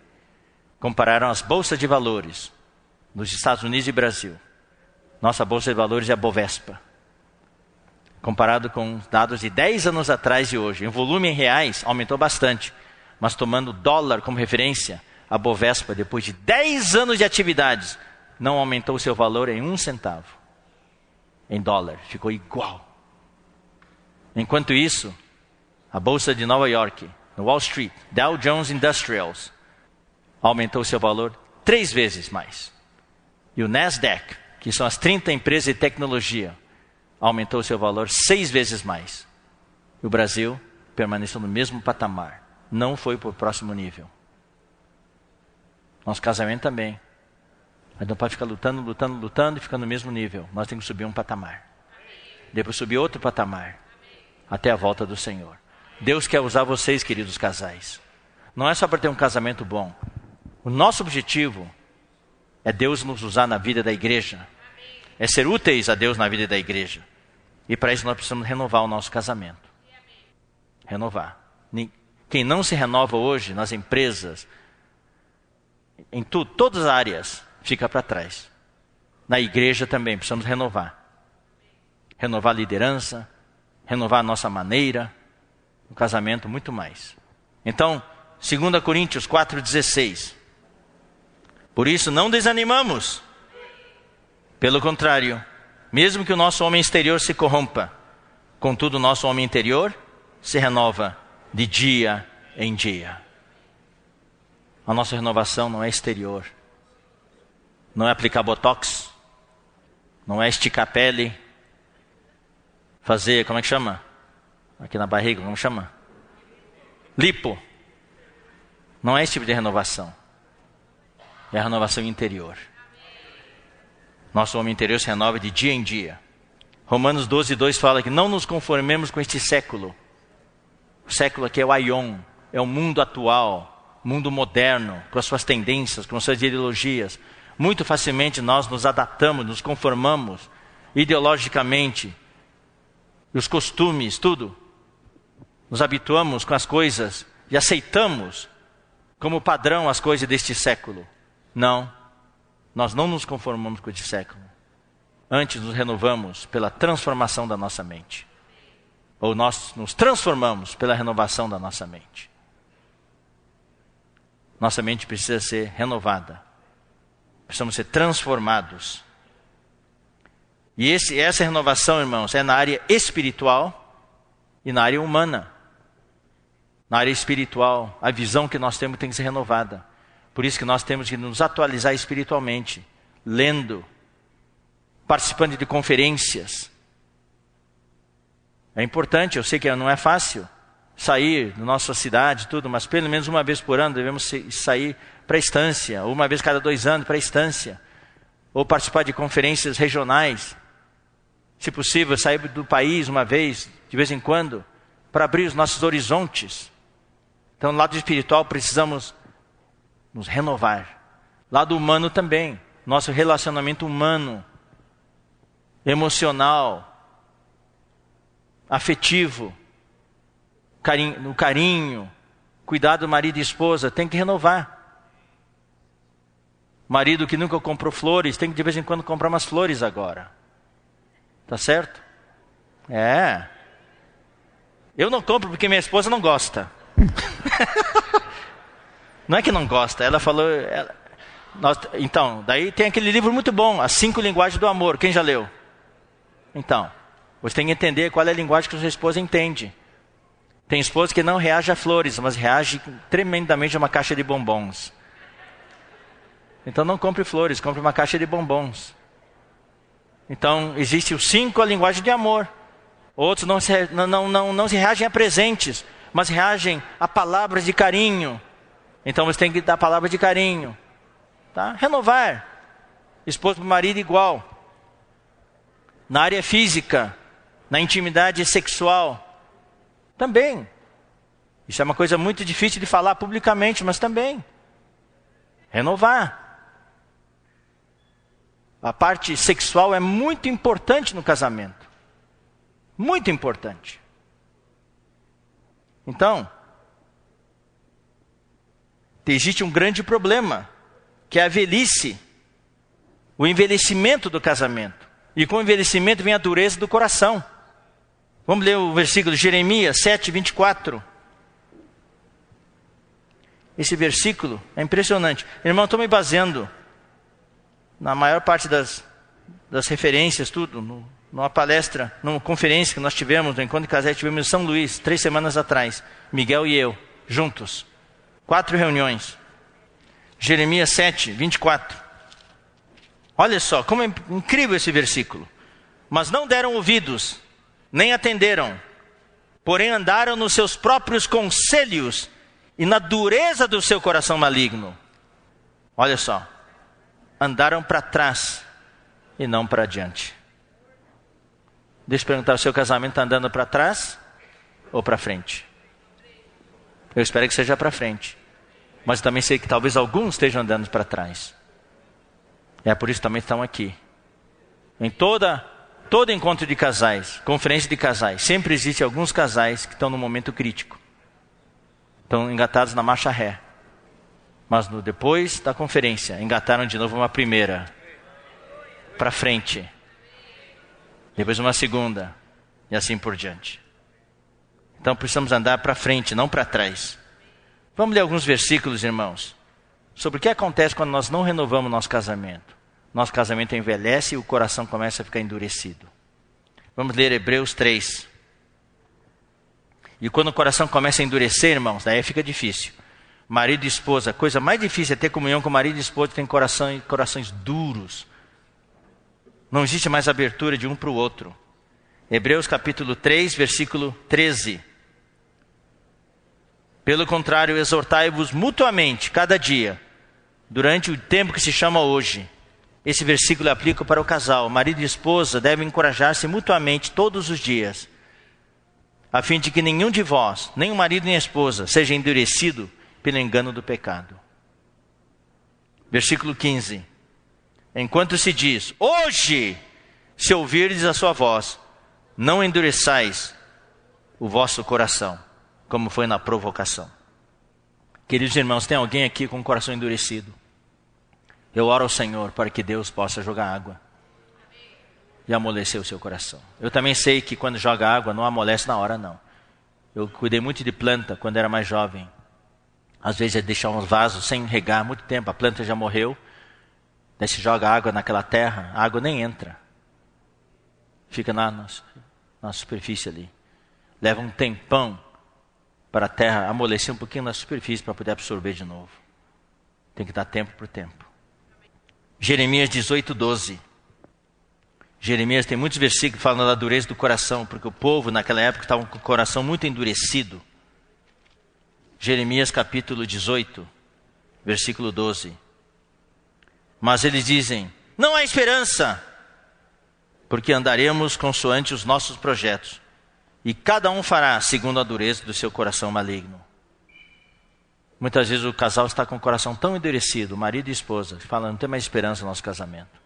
[SPEAKER 1] Compararam as bolsas de valores nos Estados Unidos e Brasil. Nossa bolsa de valores é a Bovespa. Comparado com dados de 10 anos atrás e hoje. Em volume em reais, aumentou bastante. Mas tomando dólar como referência, a Bovespa, depois de 10 anos de atividades, não aumentou o seu valor em 1 centavo. Em dólar, ficou igual. Enquanto isso, a Bolsa de Nova York, no Wall Street, Dow Jones Industrials, aumentou seu valor 3 vezes mais. E o Nasdaq, que são as 30 empresas de tecnologia, aumentou seu valor 6 vezes mais. E o Brasil permaneceu no mesmo patamar. Não foi para o próximo nível. Nosso casamento também. A gente não pode ficar lutando e ficar no mesmo nível. Nós temos que subir um patamar. Depois subir outro patamar. Até a volta do Senhor. Deus quer usar vocês, queridos casais. Não é só para ter um casamento bom. O nosso objetivo é Deus nos usar na vida da igreja. É ser úteis a Deus na vida da igreja. E para isso nós precisamos renovar o nosso casamento. Renovar. Quem não se renova hoje nas empresas, em todas as áreas, fica para trás. Na igreja também precisamos renovar. Renovar a liderança, renovar a nossa maneira, o casamento muito mais. Então, 2 Coríntios 4,16. Por isso não desanimamos. Pelo contrário, mesmo que o nosso homem exterior se corrompa, contudo o nosso homem interior se renova de dia em dia. A nossa renovação não é exterior. Não é aplicar botox. Não é esticar a pele. Fazer, como é que chama? Aqui na barriga, como chama? Lipo. Não é esse tipo de renovação. É a renovação interior. Nosso homem interior se renova de dia em dia. Romanos 12:2 fala que não nos conformemos com este século. O século aqui é o aion, é o mundo atual, mundo moderno, com as suas tendências, com as suas ideologias. Muito facilmente nós nos adaptamos, nos conformamos ideologicamente. E os costumes, tudo. Nos habituamos com as coisas e aceitamos como padrão as coisas deste século. Não, nós não nos conformamos com este século. Antes nos renovamos pela transformação da nossa mente. Ou nós nos transformamos pela renovação da nossa mente. Nossa mente precisa ser renovada. Precisamos ser transformados. E essa renovação, irmãos, é na área espiritual e na área humana. Na área espiritual, a visão que nós temos tem que ser renovada. Por isso que nós temos que nos atualizar espiritualmente, lendo, participando de conferências. É importante, eu sei que não é fácil sair da nossa cidade, tudo, mas pelo menos uma vez por ano devemos sair para a estância, ou uma vez cada 2 anos para a estância, ou participar de conferências regionais. Se possível, sair do país uma vez, de vez em quando, para abrir os nossos horizontes. Então, no lado espiritual, precisamos nos renovar. Lado humano também. Nosso relacionamento humano, emocional, afetivo, o carinho, cuidado do marido e esposa, tem que renovar. Marido que nunca comprou flores, tem que de vez em quando comprar umas flores agora. Tá certo? É. Eu não compro porque minha esposa não gosta. Não é que não gosta, ela falou... Então, daí tem aquele livro muito bom, As 5 Linguagens do Amor. Quem já leu? Então, você tem que entender qual é a linguagem que a sua esposa entende. Tem esposa que não reage a flores, mas reage tremendamente a uma caixa de bombons. Então não compre flores, compre uma caixa de bombons. Então, existe os 5 a linguagem de amor. Outros não se reagem a presentes, mas reagem a palavras de carinho. Então você tem que dar palavras de carinho. Tá? Renovar. Esposa para o marido igual. Na área física, na intimidade sexual. Também. Isso é uma coisa muito difícil de falar publicamente, mas também. Renovar. A parte sexual é muito importante no casamento. Muito importante. Então, existe um grande problema, que é a velhice, o envelhecimento do casamento. E com o envelhecimento vem a dureza do coração. Vamos ler o versículo de Jeremias 7, 24. Esse versículo é impressionante. Irmão, estou me baseando na maior parte das referências, tudo, numa palestra, numa conferência que nós tivemos, no Encontro de Casais, tivemos em São Luís, 3 semanas atrás. Miguel e eu, juntos. 4 reuniões. Jeremias 7, 24. Olha só, como é incrível esse versículo. Mas não deram ouvidos, nem atenderam, porém andaram nos seus próprios conselhos e na dureza do seu coração maligno. Olha só, andaram para trás e não para diante. Deixa eu perguntar, o seu casamento está andando para trás ou para frente? Eu espero que seja para frente. Mas também sei que talvez alguns estejam andando para trás. É por isso que também estão aqui. Em todo encontro de casais, conferência de casais, sempre existe alguns casais que estão no momento crítico. Estão engatados na marcha ré. Mas depois da conferência, engataram de novo uma primeira. Para frente. Depois uma segunda. E assim por diante. Então precisamos andar para frente, não para trás. Vamos ler alguns versículos, irmãos, sobre o que acontece quando nós não renovamos nosso casamento. Nosso casamento envelhece e o coração começa a ficar endurecido. Vamos ler Hebreus 3. E quando o coração começa a endurecer, irmãos, daí fica difícil. Marido e esposa, a coisa mais difícil é ter comunhão com marido e esposa que tem corações duros. Não existe mais abertura de um para o outro. Hebreus capítulo 3, versículo 13. Pelo contrário, exortai-vos mutuamente, cada dia, durante o tempo que se chama hoje. Esse versículo aplica para o casal. Marido e esposa devem encorajar-se mutuamente todos os dias, a fim de que nenhum de vós, nem o marido nem a esposa, seja endurecido pelo engano do pecado. Versículo 15. Enquanto se diz, hoje, se ouvirdes a sua voz, não endureçais o vosso coração, como foi na provocação. Queridos irmãos, tem alguém aqui com o coração endurecido? Eu oro ao Senhor para que Deus possa jogar água e amolecer o seu coração. Eu também sei que quando joga água não amolece na hora, não. Eu cuidei muito de planta quando era mais jovem. Às vezes é deixar uns vasos sem regar muito tempo, a planta já morreu. Daí se joga água naquela terra, a água nem entra. Fica na superfície ali. Leva um tempão para a terra amolecer um pouquinho na superfície para poder absorver de novo. Tem que dar tempo por tempo. Jeremias 18, 12. Jeremias tem muitos versículos falando da dureza do coração, porque o povo naquela época estava com o coração muito endurecido. Jeremias capítulo 18, versículo 12. Mas eles dizem, não há esperança, porque andaremos consoante os nossos projetos, e cada um fará segundo a dureza do seu coração maligno. Muitas vezes o casal está com o coração tão endurecido, marido e esposa, fala, não tem mais esperança no nosso casamento.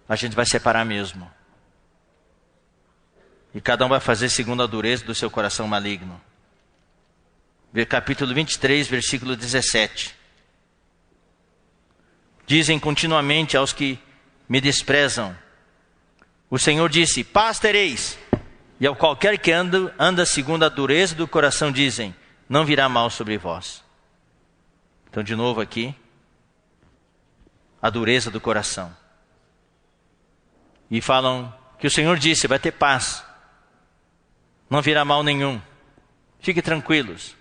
[SPEAKER 1] A gente vai separar mesmo. E cada um vai fazer segundo a dureza do seu coração maligno. Capítulo 23, versículo 17. Dizem continuamente aos que me desprezam, o Senhor disse, paz tereis. E ao qualquer que anda segundo a dureza do coração, dizem, não virá mal sobre vós. Então, de novo aqui, a dureza do coração. E falam que o Senhor disse, vai ter paz. Não virá mal nenhum. Fiquem tranquilos.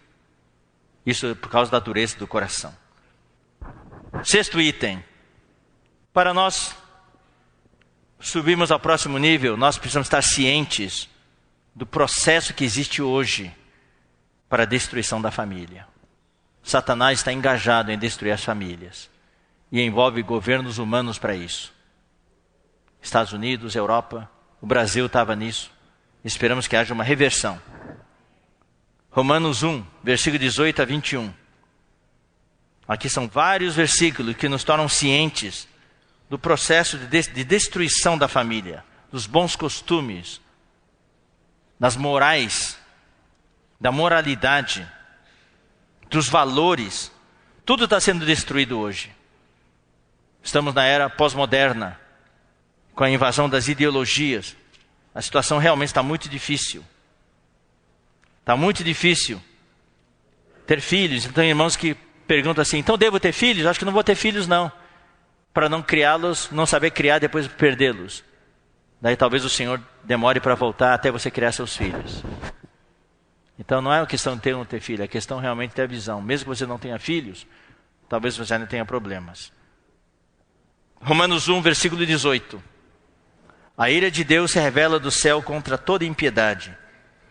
[SPEAKER 1] Isso é por causa da dureza do coração. 6º item. Para nós subirmos ao próximo nível, nós precisamos estar cientes do processo que existe hoje para a destruição da família. Satanás está engajado em destruir as famílias e envolve governos humanos para isso. Estados Unidos, Europa, o Brasil estava nisso. Esperamos que haja uma reversão. Romanos 1, versículo 18 a 21. Aqui são vários versículos que nos tornam cientes do processo de destruição da família, dos bons costumes, das morais, da moralidade, dos valores. Tudo está sendo destruído hoje. Estamos na era pós-moderna, com a invasão das ideologias. A situação realmente está muito difícil. Está muito difícil ter filhos. Então, irmãos que perguntam assim, então devo ter filhos? Acho que não vou ter filhos não. Para não criá-los, não saber criar, depois perdê-los. Daí talvez o Senhor demore para voltar até você criar seus filhos. Então não é uma questão de ter ou não ter filho, é questão realmente de ter a visão. Mesmo que você não tenha filhos, talvez você ainda tenha problemas. Romanos 1, versículo 18. A ira de Deus se revela do céu contra toda impiedade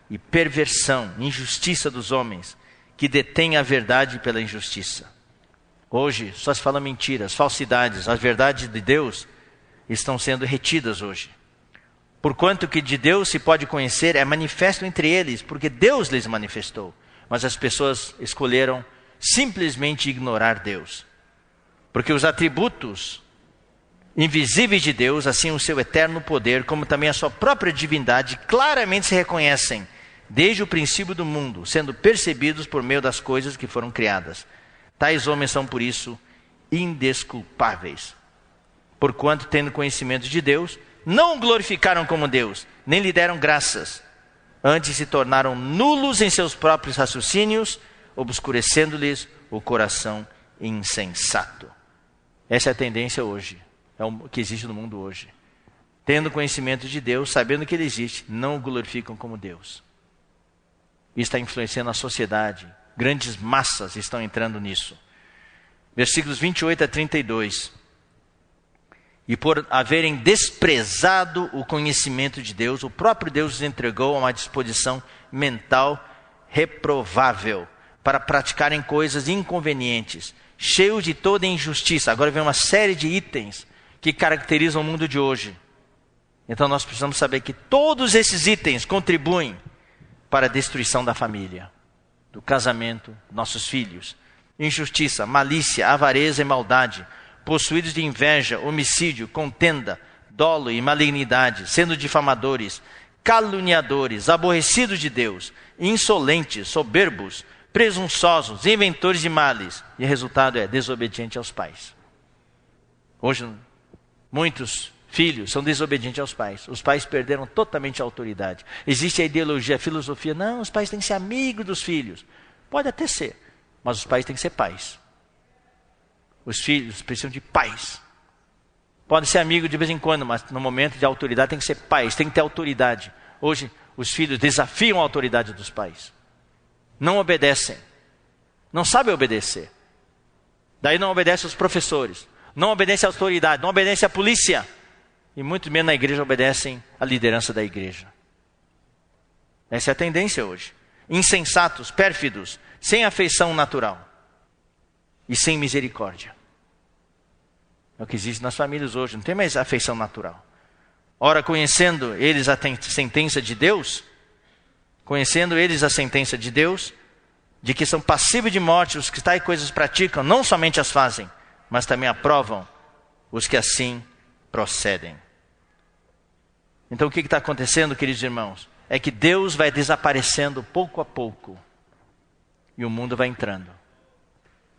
[SPEAKER 1] e perversão, injustiça dos homens, que detêm a verdade pela injustiça. Hoje só se fala mentiras, falsidades. As verdades de Deus estão sendo retidas hoje. Porquanto que de Deus se pode conhecer é manifesto entre eles, porque Deus lhes manifestou. Mas as pessoas escolheram simplesmente ignorar Deus. Porque os atributos invisíveis de Deus, assim o seu eterno poder, como também a sua própria divindade, claramente se reconhecem desde o princípio do mundo, sendo percebidos por meio das coisas que foram criadas. Tais homens são, por isso, indesculpáveis. Porquanto, tendo conhecimento de Deus, não o glorificaram como Deus, nem lhe deram graças. Antes se tornaram nulos em seus próprios raciocínios, obscurecendo-lhes o coração insensato. Essa é a tendência hoje, é o que existe no mundo hoje. Tendo conhecimento de Deus, sabendo que Ele existe, não o glorificam como Deus. Isso está influenciando a sociedade. Grandes massas estão entrando nisso. Versículos 28 a 32. E por haverem desprezado o conhecimento de Deus, o próprio Deus os entregou a uma disposição mental reprovável, para praticarem coisas inconvenientes, cheios de toda injustiça. Agora vem uma série de itens que caracterizam o mundo de hoje. Então nós precisamos saber que todos esses itens contribuem para a destruição da família, do casamento, nossos filhos. Injustiça, malícia, avareza e maldade, possuídos de inveja, homicídio, contenda, dolo e malignidade, sendo difamadores, caluniadores, aborrecidos de Deus, insolentes, soberbos, presunçosos, inventores de males. E o resultado é desobediente aos pais. Hoje, muitos filhos são desobedientes aos pais. Os pais perderam totalmente a autoridade. Existe a ideologia, a filosofia, não, os pais têm que ser amigos dos filhos. Pode até ser, mas os pais têm que ser pais. Os filhos precisam de pais. Podem ser amigos de vez em quando, mas no momento de autoridade tem que ser pais, tem que ter autoridade. Hoje, os filhos desafiam a autoridade dos pais. Não obedecem. Não sabem obedecer. Daí não obedecem aos professores. Não obedecem à autoridade, não obedecem à polícia. E muito menos na igreja obedecem à liderança da igreja. Essa é a tendência hoje. Insensatos, pérfidos, sem afeição natural e sem misericórdia. É o que existe nas famílias hoje, não tem mais afeição natural. Ora, conhecendo eles a sentença de Deus, de que são passíveis de morte os que tais coisas praticam, não somente as fazem, mas também aprovam os que assim procedem. Então o que está acontecendo, queridos irmãos? É que Deus vai desaparecendo pouco a pouco e o mundo vai entrando.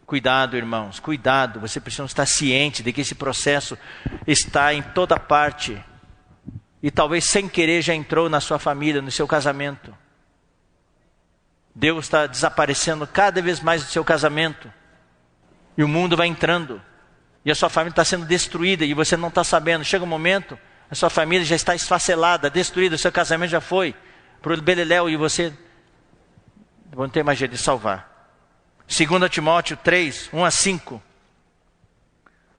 [SPEAKER 1] Cuidado, irmãos, cuidado. Você precisa estar ciente de que esse processo está em toda parte. E talvez sem querer já entrou na sua família, no seu casamento. Deus está desaparecendo cada vez mais do seu casamento. E o mundo vai entrando. E a sua família está sendo destruída e você não está sabendo. Chega um momento, a sua família já está esfacelada, destruída, o seu casamento já foi para o beleléu e você não tem mais jeito de salvar. 2 Timóteo 3, 1-5.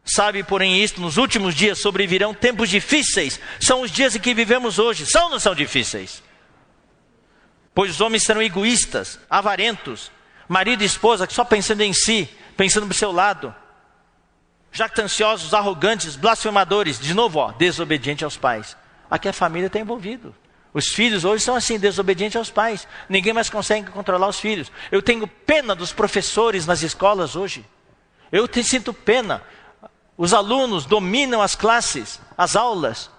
[SPEAKER 1] Sabe, porém, isto, nos últimos dias sobrevirão tempos difíceis. São os dias em que vivemos hoje. São ou não são difíceis? Pois os homens serão egoístas, avarentos, marido e esposa só pensando em si, pensando para o seu lado, jactanciosos, arrogantes, blasfemadores, de novo, desobedientes aos pais. Aqui a família está envolvida. Os filhos hoje são assim, desobedientes aos pais. Ninguém mais consegue controlar os filhos. Eu tenho pena dos professores nas escolas hoje. Sinto pena. Os alunos dominam as classes, as aulas,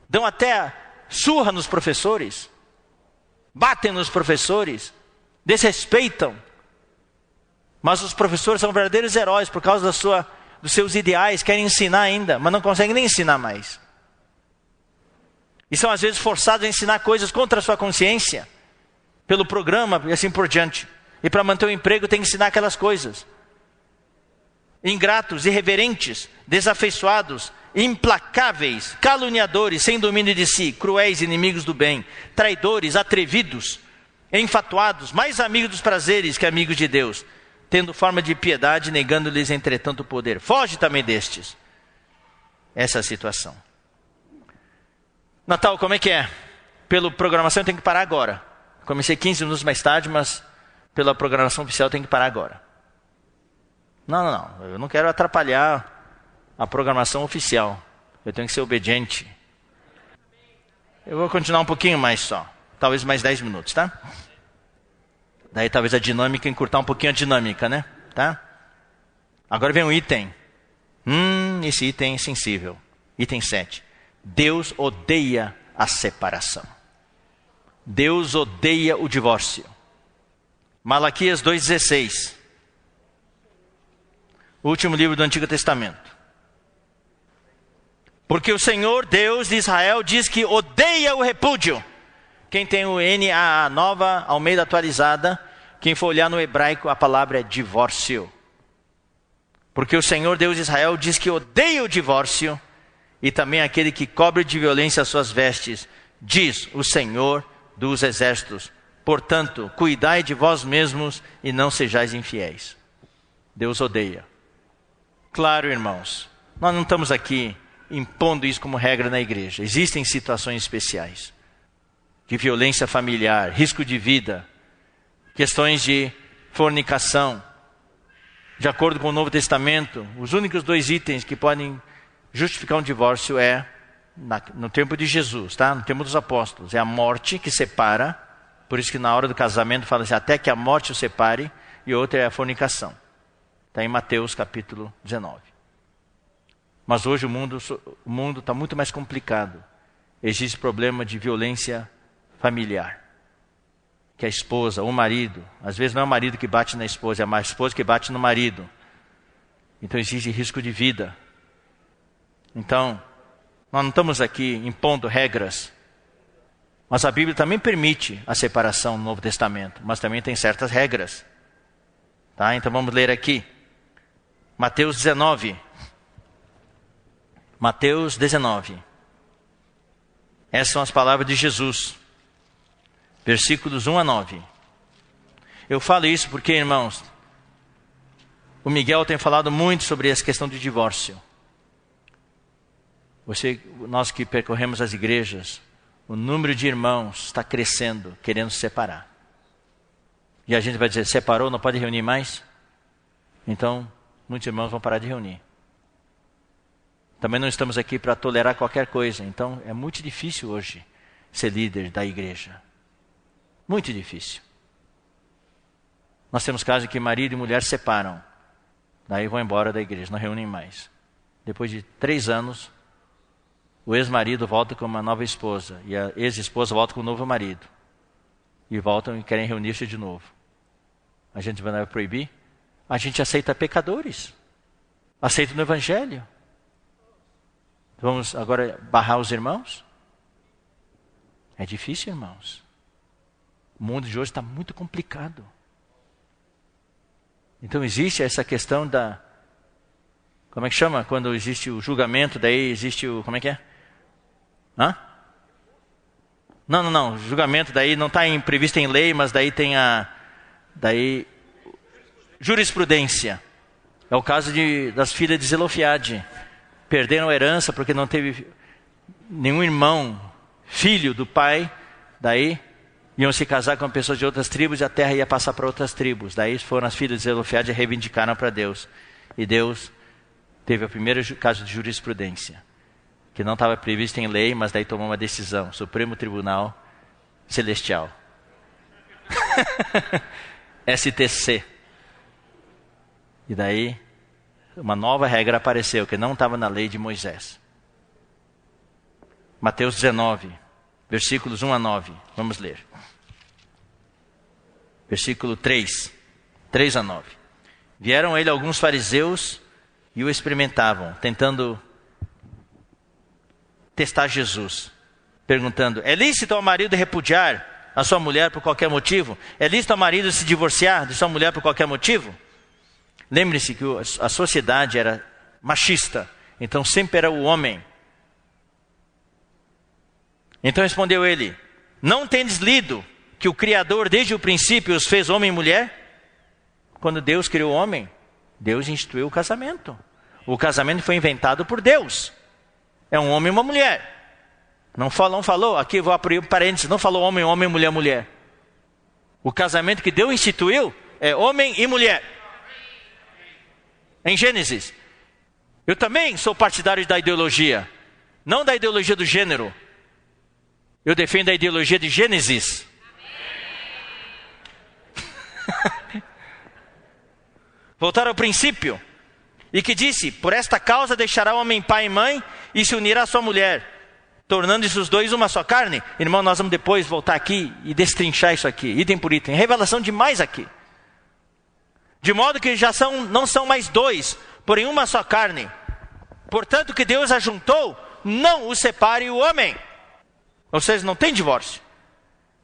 [SPEAKER 1] dão até surra nos professores, batem nos professores, desrespeitam. Mas os professores são verdadeiros heróis por causa dos seus ideais, querem ensinar ainda, mas não conseguem nem ensinar mais. E são às vezes forçados a ensinar coisas contra a sua consciência, pelo programa e assim por diante. E para manter o emprego tem que ensinar aquelas coisas. Ingratos, irreverentes, desafeiçoados, implacáveis, caluniadores, sem domínio de si, cruéis, inimigos do bem, traidores, atrevidos, enfatuados, mais amigos dos prazeres que amigos de Deus, tendo forma de piedade, negando-lhes entretanto o poder. Foge também destes. Essa é a situação. Natal, como é que é? Pela programação eu tenho que parar agora. Comecei 15 minutos mais tarde, mas pela programação oficial eu tenho que parar agora. Não. Eu não quero atrapalhar a programação oficial. Eu tenho que ser obediente. Eu vou continuar um pouquinho mais só. Talvez mais 10 minutos, tá? Daí talvez a dinâmica, encurtar um pouquinho a dinâmica, né? Tá? Agora vem um item. Esse item é sensível. Item 7. Deus odeia a separação. Deus odeia o divórcio. Malaquias 2,16. O último livro do Antigo Testamento. Porque o Senhor Deus de Israel diz que odeia o repúdio. Quem tem o NAA, Nova Almeida Atualizada, quem for olhar no hebraico, a palavra é divórcio. Porque o Senhor Deus de Israel diz que odeia o divórcio, e também aquele que cobre de violência as suas vestes, diz o Senhor dos exércitos. Portanto, cuidai de vós mesmos e não sejais infiéis. Deus odeia. Claro, irmãos, nós não estamos aqui impondo isso como regra na igreja. Existem situações especiais de violência familiar, risco de vida, questões de fornicação. De acordo com o Novo Testamento, os únicos 2 itens que podem justificar um divórcio no tempo de Jesus, tá? No tempo dos apóstolos, é a morte que separa. Por isso que na hora do casamento fala assim, até que a morte o separe, e outra é a fornicação. Está em Mateus capítulo 19. Mas hoje o mundo está muito mais complicado. Existe problema de violência familiar. Que a esposa, o marido, às vezes não é o marido que bate na esposa, é a esposa que bate no marido. Então existe risco de vida. Então, nós não estamos aqui impondo regras. Mas a Bíblia também permite a separação no Novo Testamento. Mas também tem certas regras. Tá? Então vamos ler aqui. Mateus 19. Mateus 19. Essas são as palavras de Jesus. Versículos 1-9. Eu falo isso porque, irmãos, o Miguel tem falado muito sobre essa questão de divórcio. Nós que percorremos as igrejas, o número de irmãos está crescendo, querendo se separar. E a gente vai dizer, separou, não pode reunir mais? Então, muitos irmãos vão parar de reunir. Também não estamos aqui para tolerar qualquer coisa. Então, é muito difícil hoje ser líder da igreja. Muito difícil. Nós temos casos em que marido e mulher se separam. Daí vão embora da igreja, não reúnem mais. Depois de 3 anos, o ex-marido volta com uma nova esposa. E a ex-esposa volta com um novo marido. E voltam e querem reunir-se de novo. A gente vai proibir? A gente aceita pecadores. Aceita no evangelho. Vamos agora barrar os irmãos? É difícil, irmãos. O mundo de hoje está muito complicado. Então existe essa questão como é que chama? Quando existe o julgamento, daí existe o... Como é que é? Hã? Não. Julgamento daí não está previsto em lei, mas daí tem daí, jurisprudência. É o caso das filhas de Zelofeade. Perderam a herança porque não teve nenhum irmão, filho do pai. Daí iam se casar com pessoas de outras tribos e a terra ia passar para outras tribos. Daí foram as filhas de Zelofeade e reivindicaram para Deus. E Deus teve o primeiro caso de jurisprudência, que não estava previsto em lei, mas daí tomou uma decisão. Supremo Tribunal Celestial. STC. E daí uma nova regra apareceu, que não estava na lei de Moisés. Mateus 19, versículos 1 a 9. Vamos ler. Versículo 3 a 9. Vieram a ele alguns fariseus e o experimentavam, tentando testar Jesus, perguntando: é lícito ao marido repudiar a sua mulher por qualquer motivo? É lícito ao marido se divorciar de sua mulher por qualquer motivo? Lembre-se que a sociedade era machista, então sempre era o homem. Então respondeu ele: não tendes lido que o Criador desde o princípio os fez homem e mulher? Quando Deus criou o homem, Deus instituiu o casamento. O casamento foi inventado por Deus. É um homem e uma mulher. Não falou, aqui vou abrir parênteses, não falou homem, mulher, mulher. O casamento que Deus instituiu é homem e mulher. Em Gênesis. Eu também sou partidário da ideologia, não da ideologia do gênero. Eu defendo a ideologia de Gênesis. Voltar ao princípio. E que disse: por esta causa deixará o homem pai e mãe e se unirá à sua mulher, tornando-se os dois uma só carne. Irmão, nós vamos depois voltar aqui e destrinchar isso aqui, item por item. Revelação demais aqui. De modo que já não são mais dois, porém uma só carne. Portanto, que Deus ajuntou, não o separe o homem. Ou seja, não tem divórcio.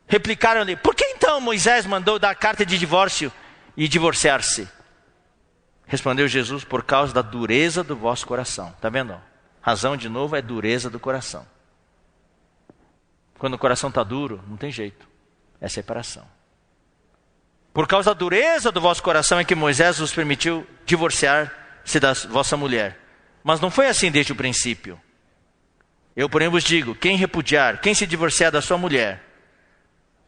[SPEAKER 1] Replicaram-lhe: por que então Moisés mandou dar carta de divórcio e divorciar-se? Respondeu Jesus: por causa da dureza do vosso coração. Está vendo? Razão, de novo, é dureza do coração. Quando o coração está duro, não tem jeito. É separação. Por causa da dureza do vosso coração é que Moisés vos permitiu divorciar-se da vossa mulher. Mas não foi assim desde o princípio. Eu, porém, vos digo: quem repudiar, quem se divorciar da sua mulher,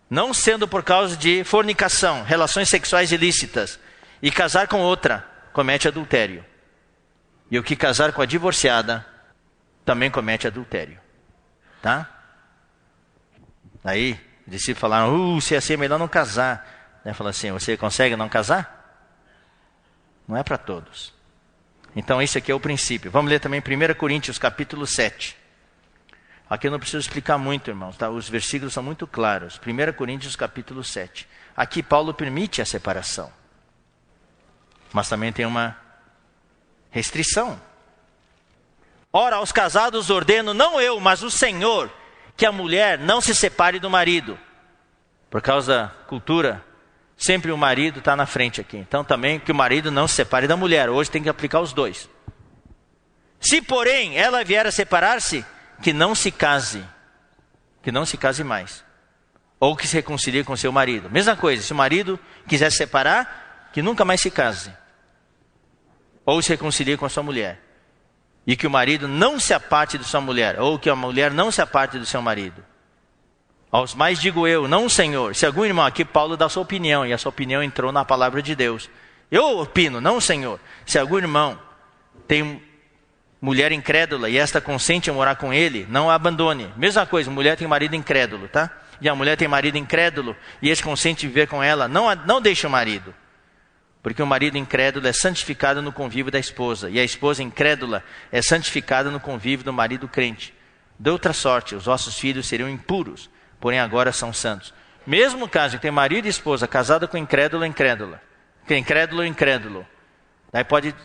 [SPEAKER 1] não sendo por causa de fornicação, relações sexuais ilícitas, e casar com outra, comete adultério. E o que casar com a divorciada, também comete adultério. Tá? Aí, os discípulos falaram: se é assim é melhor não casar. Falou assim: você consegue não casar? Não é para todos. Então esse aqui é o princípio. Vamos ler também 1 Coríntios capítulo 7. Aqui eu não preciso explicar muito, irmãos, tá? Os versículos são muito claros. 1 Coríntios capítulo 7. Aqui Paulo permite a separação. Mas também tem uma restrição. Ora, aos casados ordeno, não eu, mas o Senhor, que a mulher não se separe do marido. Por causa da cultura, sempre o marido está na frente aqui. Então também que o marido não se separe da mulher. Hoje tem que aplicar os dois. Se porém ela vier a separar-se, que não se case. Que não se case mais. Ou que se reconcilie com seu marido. Mesma coisa, se o marido quiser se separar, que nunca mais se case. Ou se reconcilie com a sua mulher. E que o marido não se aparte de sua mulher. Ou que a mulher não se aparte do seu marido. Aos mais digo eu, não o Senhor. Se algum irmão aqui, Paulo dá a sua opinião, e a sua opinião entrou na palavra de Deus. Eu opino, não o Senhor. Se algum irmão tem mulher incrédula e esta consente a morar com ele, não a abandone. Mesma coisa, mulher tem marido incrédulo, tá? E a mulher tem marido incrédulo e esse consente viver com ela, não deixe o marido. Porque o marido incrédulo é santificado no convívio da esposa, e a esposa incrédula é santificada no convívio do marido crente. De outra sorte, os vossos filhos seriam impuros, porém agora são santos. Mesmo caso que tem marido e esposa casada com incrédulo ou incrédula, que é incrédulo ou incrédulo, daí pode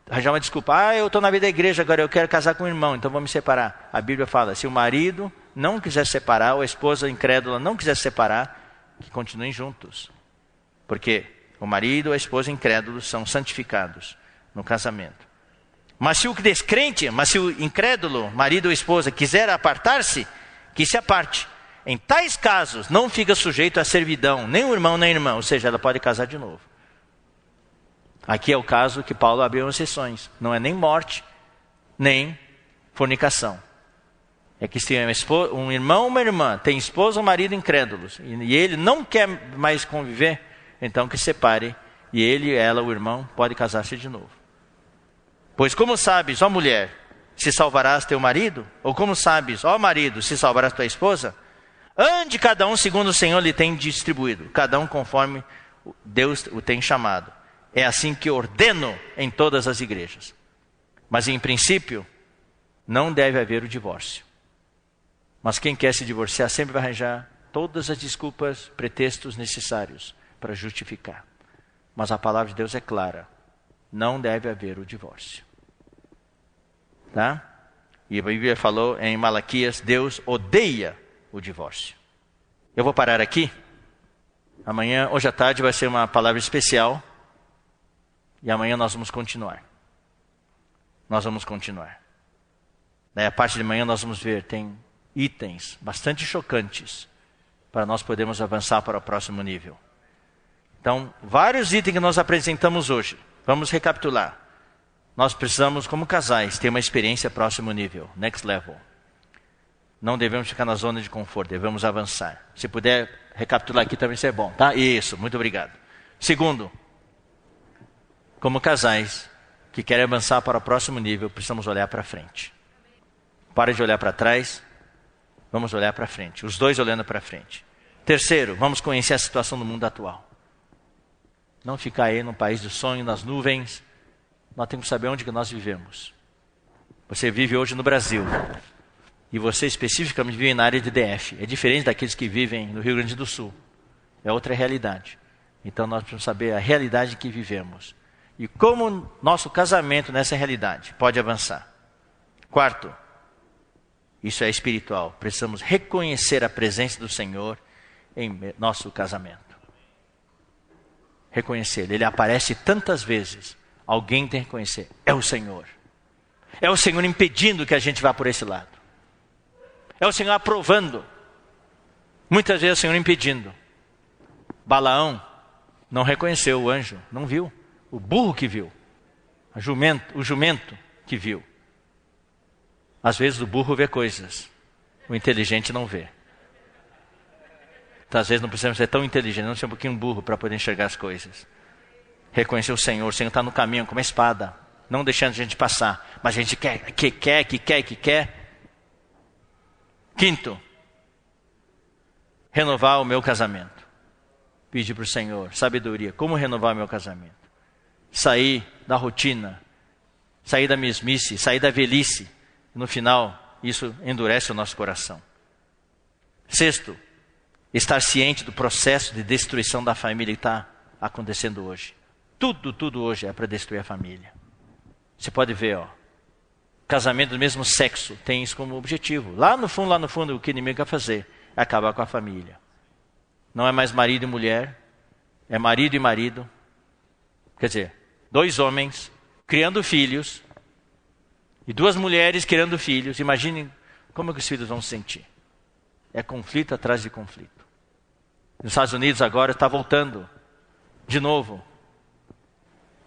[SPEAKER 1] arranjar uma desculpa: eu estou na vida da igreja, agora eu quero casar com um irmão, então vou me separar. A Bíblia fala: se o marido não quiser separar, ou a esposa incrédula não quiser separar, que continuem juntos. Porque o marido ou a esposa incrédulos são santificados no casamento. Mas se o descrente, mas se o incrédulo, marido ou esposa, quiser apartar-se, que se aparte. Em tais casos, não fica sujeito à servidão, nem o irmão nem a irmã, ou seja, ela pode casar de novo. Aqui é o caso que Paulo abriu exceções. Não é nem morte, nem fornicação. É que se um irmão ou uma irmã tem esposa ou marido incrédulos, e ele não quer mais conviver, então que separe, e ele, ela, o irmão, pode casar-se de novo. Pois como sabes, ó mulher, se salvarás teu marido? Ou como sabes, ó marido, se salvarás tua esposa? Ande cada um segundo o Senhor lhe tem distribuído, cada um conforme Deus o tem chamado. É assim que ordeno em todas as igrejas. Mas em princípio, não deve haver o divórcio. Mas quem quer se divorciar sempre vai arranjar todas as desculpas, pretextos necessários para justificar. Mas a palavra de Deus é clara. Não deve haver o divórcio. Tá? E a Bíblia falou em Malaquias, Deus odeia o divórcio. Eu vou parar aqui. Amanhã, hoje à tarde, vai ser uma palavra especial. E amanhã nós vamos continuar. Nós vamos continuar. Daí a parte de manhã nós vamos ver, tem itens bastante chocantes para nós podermos avançar para o próximo nível. Então, vários itens que nós apresentamos hoje. Vamos recapitular. Nós precisamos, como casais, ter uma experiência próximo nível, next level. Não devemos ficar na zona de conforto, devemos avançar. Se puder recapitular aqui também, isso é bom, tá? Isso, muito obrigado. Segundo, como casais que querem avançar para o próximo nível, precisamos olhar para frente. Para de olhar para trás, vamos olhar para frente. Os dois olhando para frente. Terceiro, vamos conhecer a situação do mundo atual. Não ficar aí no país do sonho, nas nuvens. Nós temos que saber onde que nós vivemos. Você vive hoje no Brasil. E você especificamente vive na área de DF. É diferente daqueles que vivem no Rio Grande do Sul. É outra realidade. Então nós precisamos saber a realidade em que vivemos. E como nosso casamento nessa realidade pode avançar. Quarto, isso é espiritual. Precisamos reconhecer a presença do Senhor em nosso casamento. Reconhecer. Ele aparece tantas vezes. Alguém tem que reconhecer. É o Senhor. É o Senhor impedindo que a gente vá por esse lado. É o Senhor aprovando. Muitas vezes é o Senhor impedindo. Balaão não reconheceu o anjo. Não viu. O burro que viu. O jumento que viu. Às vezes o burro vê coisas. O inteligente não vê. Então, às vezes não precisamos ser tão inteligente. Não ser um pouquinho burro para poder enxergar as coisas. Reconhecer o Senhor está no caminho com uma espada, não deixando a gente passar, mas a gente quer. Quinto, renovar o meu casamento. Pedir para o Senhor sabedoria, como renovar o meu casamento. Sair da rotina, sair da mesmice, sair da velhice. No final, isso endurece o nosso coração. Sexto, estar ciente do processo de destruição da família que está acontecendo hoje. Tudo hoje é para destruir a família. Você pode ver, casamento do mesmo sexo tem isso como objetivo. Lá no fundo, o que o inimigo quer fazer é acabar com a família. Não é mais marido e mulher, é marido e marido. Quer dizer, 2 homens criando filhos e 2 mulheres criando filhos. Imaginem como que os filhos vão se sentir. É conflito atrás de conflito. Nos Estados Unidos agora está voltando de novo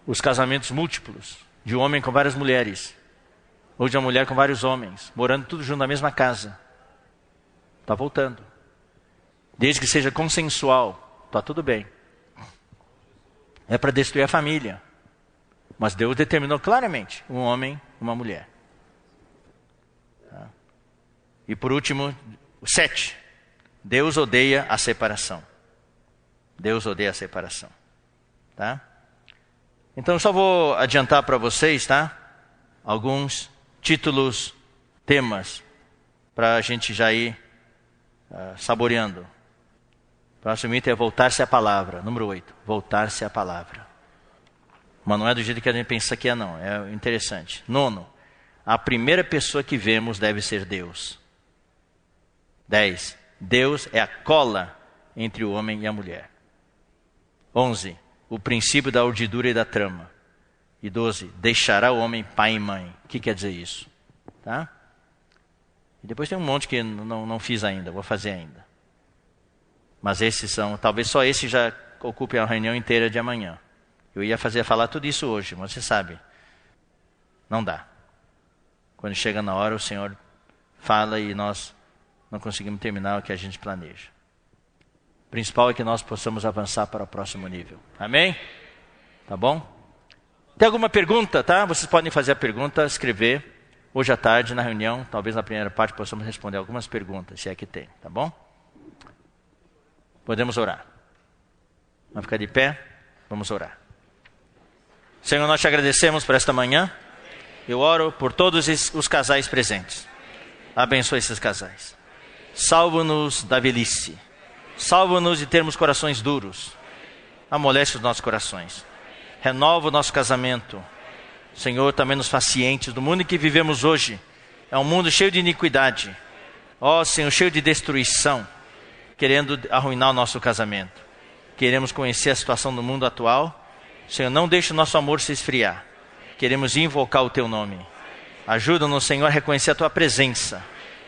[SPEAKER 1] os casamentos múltiplos, de um homem com várias mulheres, ou de uma mulher com vários homens, morando tudo junto na mesma casa. Está voltando. Desde que seja consensual, está tudo bem. É para destruir a família. Mas Deus determinou claramente, um homem, uma mulher. Tá? E por último, 7. Deus odeia a separação. Deus odeia a separação. Tá? Então, só vou adiantar para vocês, tá? Alguns títulos, temas, para a gente já ir saboreando. O próximo item é voltar-se à palavra. Número 8, voltar-se à palavra. Mas não é do jeito que a gente pensa que é, não. É interessante. 9, a primeira pessoa que vemos deve ser Deus. 10, Deus é a cola entre o homem e a mulher. 11, o princípio da urdidura e da trama. e 12, deixará o homem pai e mãe. O que quer dizer isso? Tá? E depois tem um monte que não fiz ainda, vou fazer ainda. Mas esses são, talvez só esse já ocupe a reunião inteira de amanhã. Eu ia falar tudo isso hoje, mas você sabe, não dá. Quando chega na hora, o Senhor fala e nós não conseguimos terminar o que a gente planeja. O principal é que nós possamos avançar para o próximo nível. Amém? Tá bom? Tem alguma pergunta, tá? Vocês podem fazer a pergunta, escrever. Hoje à tarde, na reunião, talvez na primeira parte, possamos responder algumas perguntas, se é que tem, tá bom? Podemos orar. Vamos ficar de pé? Vamos orar. Senhor, nós te agradecemos por esta manhã. Eu oro por todos os casais presentes. Abençoe esses casais. Salva-nos da velhice. Salva-nos de termos corações duros. Amolece os nossos corações. Renova o nosso casamento. Senhor, também nos faz cientes do mundo em que vivemos hoje. É um mundo cheio de iniquidade. Ó Senhor, cheio de destruição. Querendo arruinar o nosso casamento. Queremos conhecer a situação do mundo atual. Senhor, não deixe o nosso amor se esfriar. Queremos invocar o Teu nome. Ajuda-nos, Senhor, a reconhecer a Tua presença.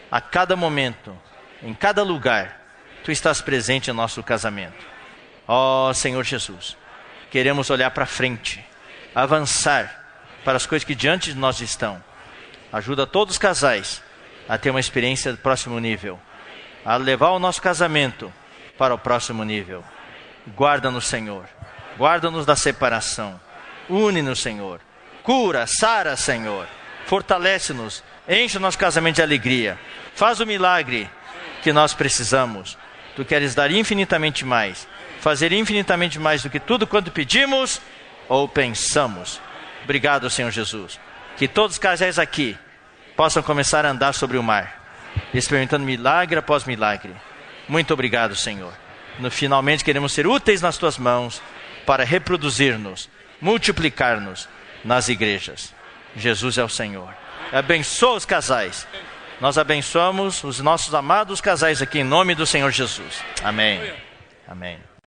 [SPEAKER 1] A cada momento, em cada lugar, Tu estás presente em nosso casamento. Ó Senhor Jesus, queremos olhar para frente, avançar para as coisas que diante de nós estão. Ajuda todos os casais a ter uma experiência do próximo nível, a levar o nosso casamento para o próximo nível. Guarda-nos, Senhor. Guarda-nos da separação. Une-nos, Senhor. Cura, sara, Senhor. Fortalece-nos. Enche o nosso casamento de alegria. Faz o milagre que nós precisamos. Tu queres dar infinitamente mais. Fazer infinitamente mais do que tudo quanto pedimos ou pensamos. Obrigado, Senhor Jesus. Que todos os casais aqui possam começar a andar sobre o mar, experimentando milagre após milagre. Muito obrigado, Senhor. Finalmente queremos ser úteis nas Tuas mãos para reproduzir-nos, multiplicar-nos nas igrejas. Jesus é o Senhor. Abençoa os casais. Nós abençoamos os nossos amados casais aqui em nome do Senhor Jesus. Amém. Amém.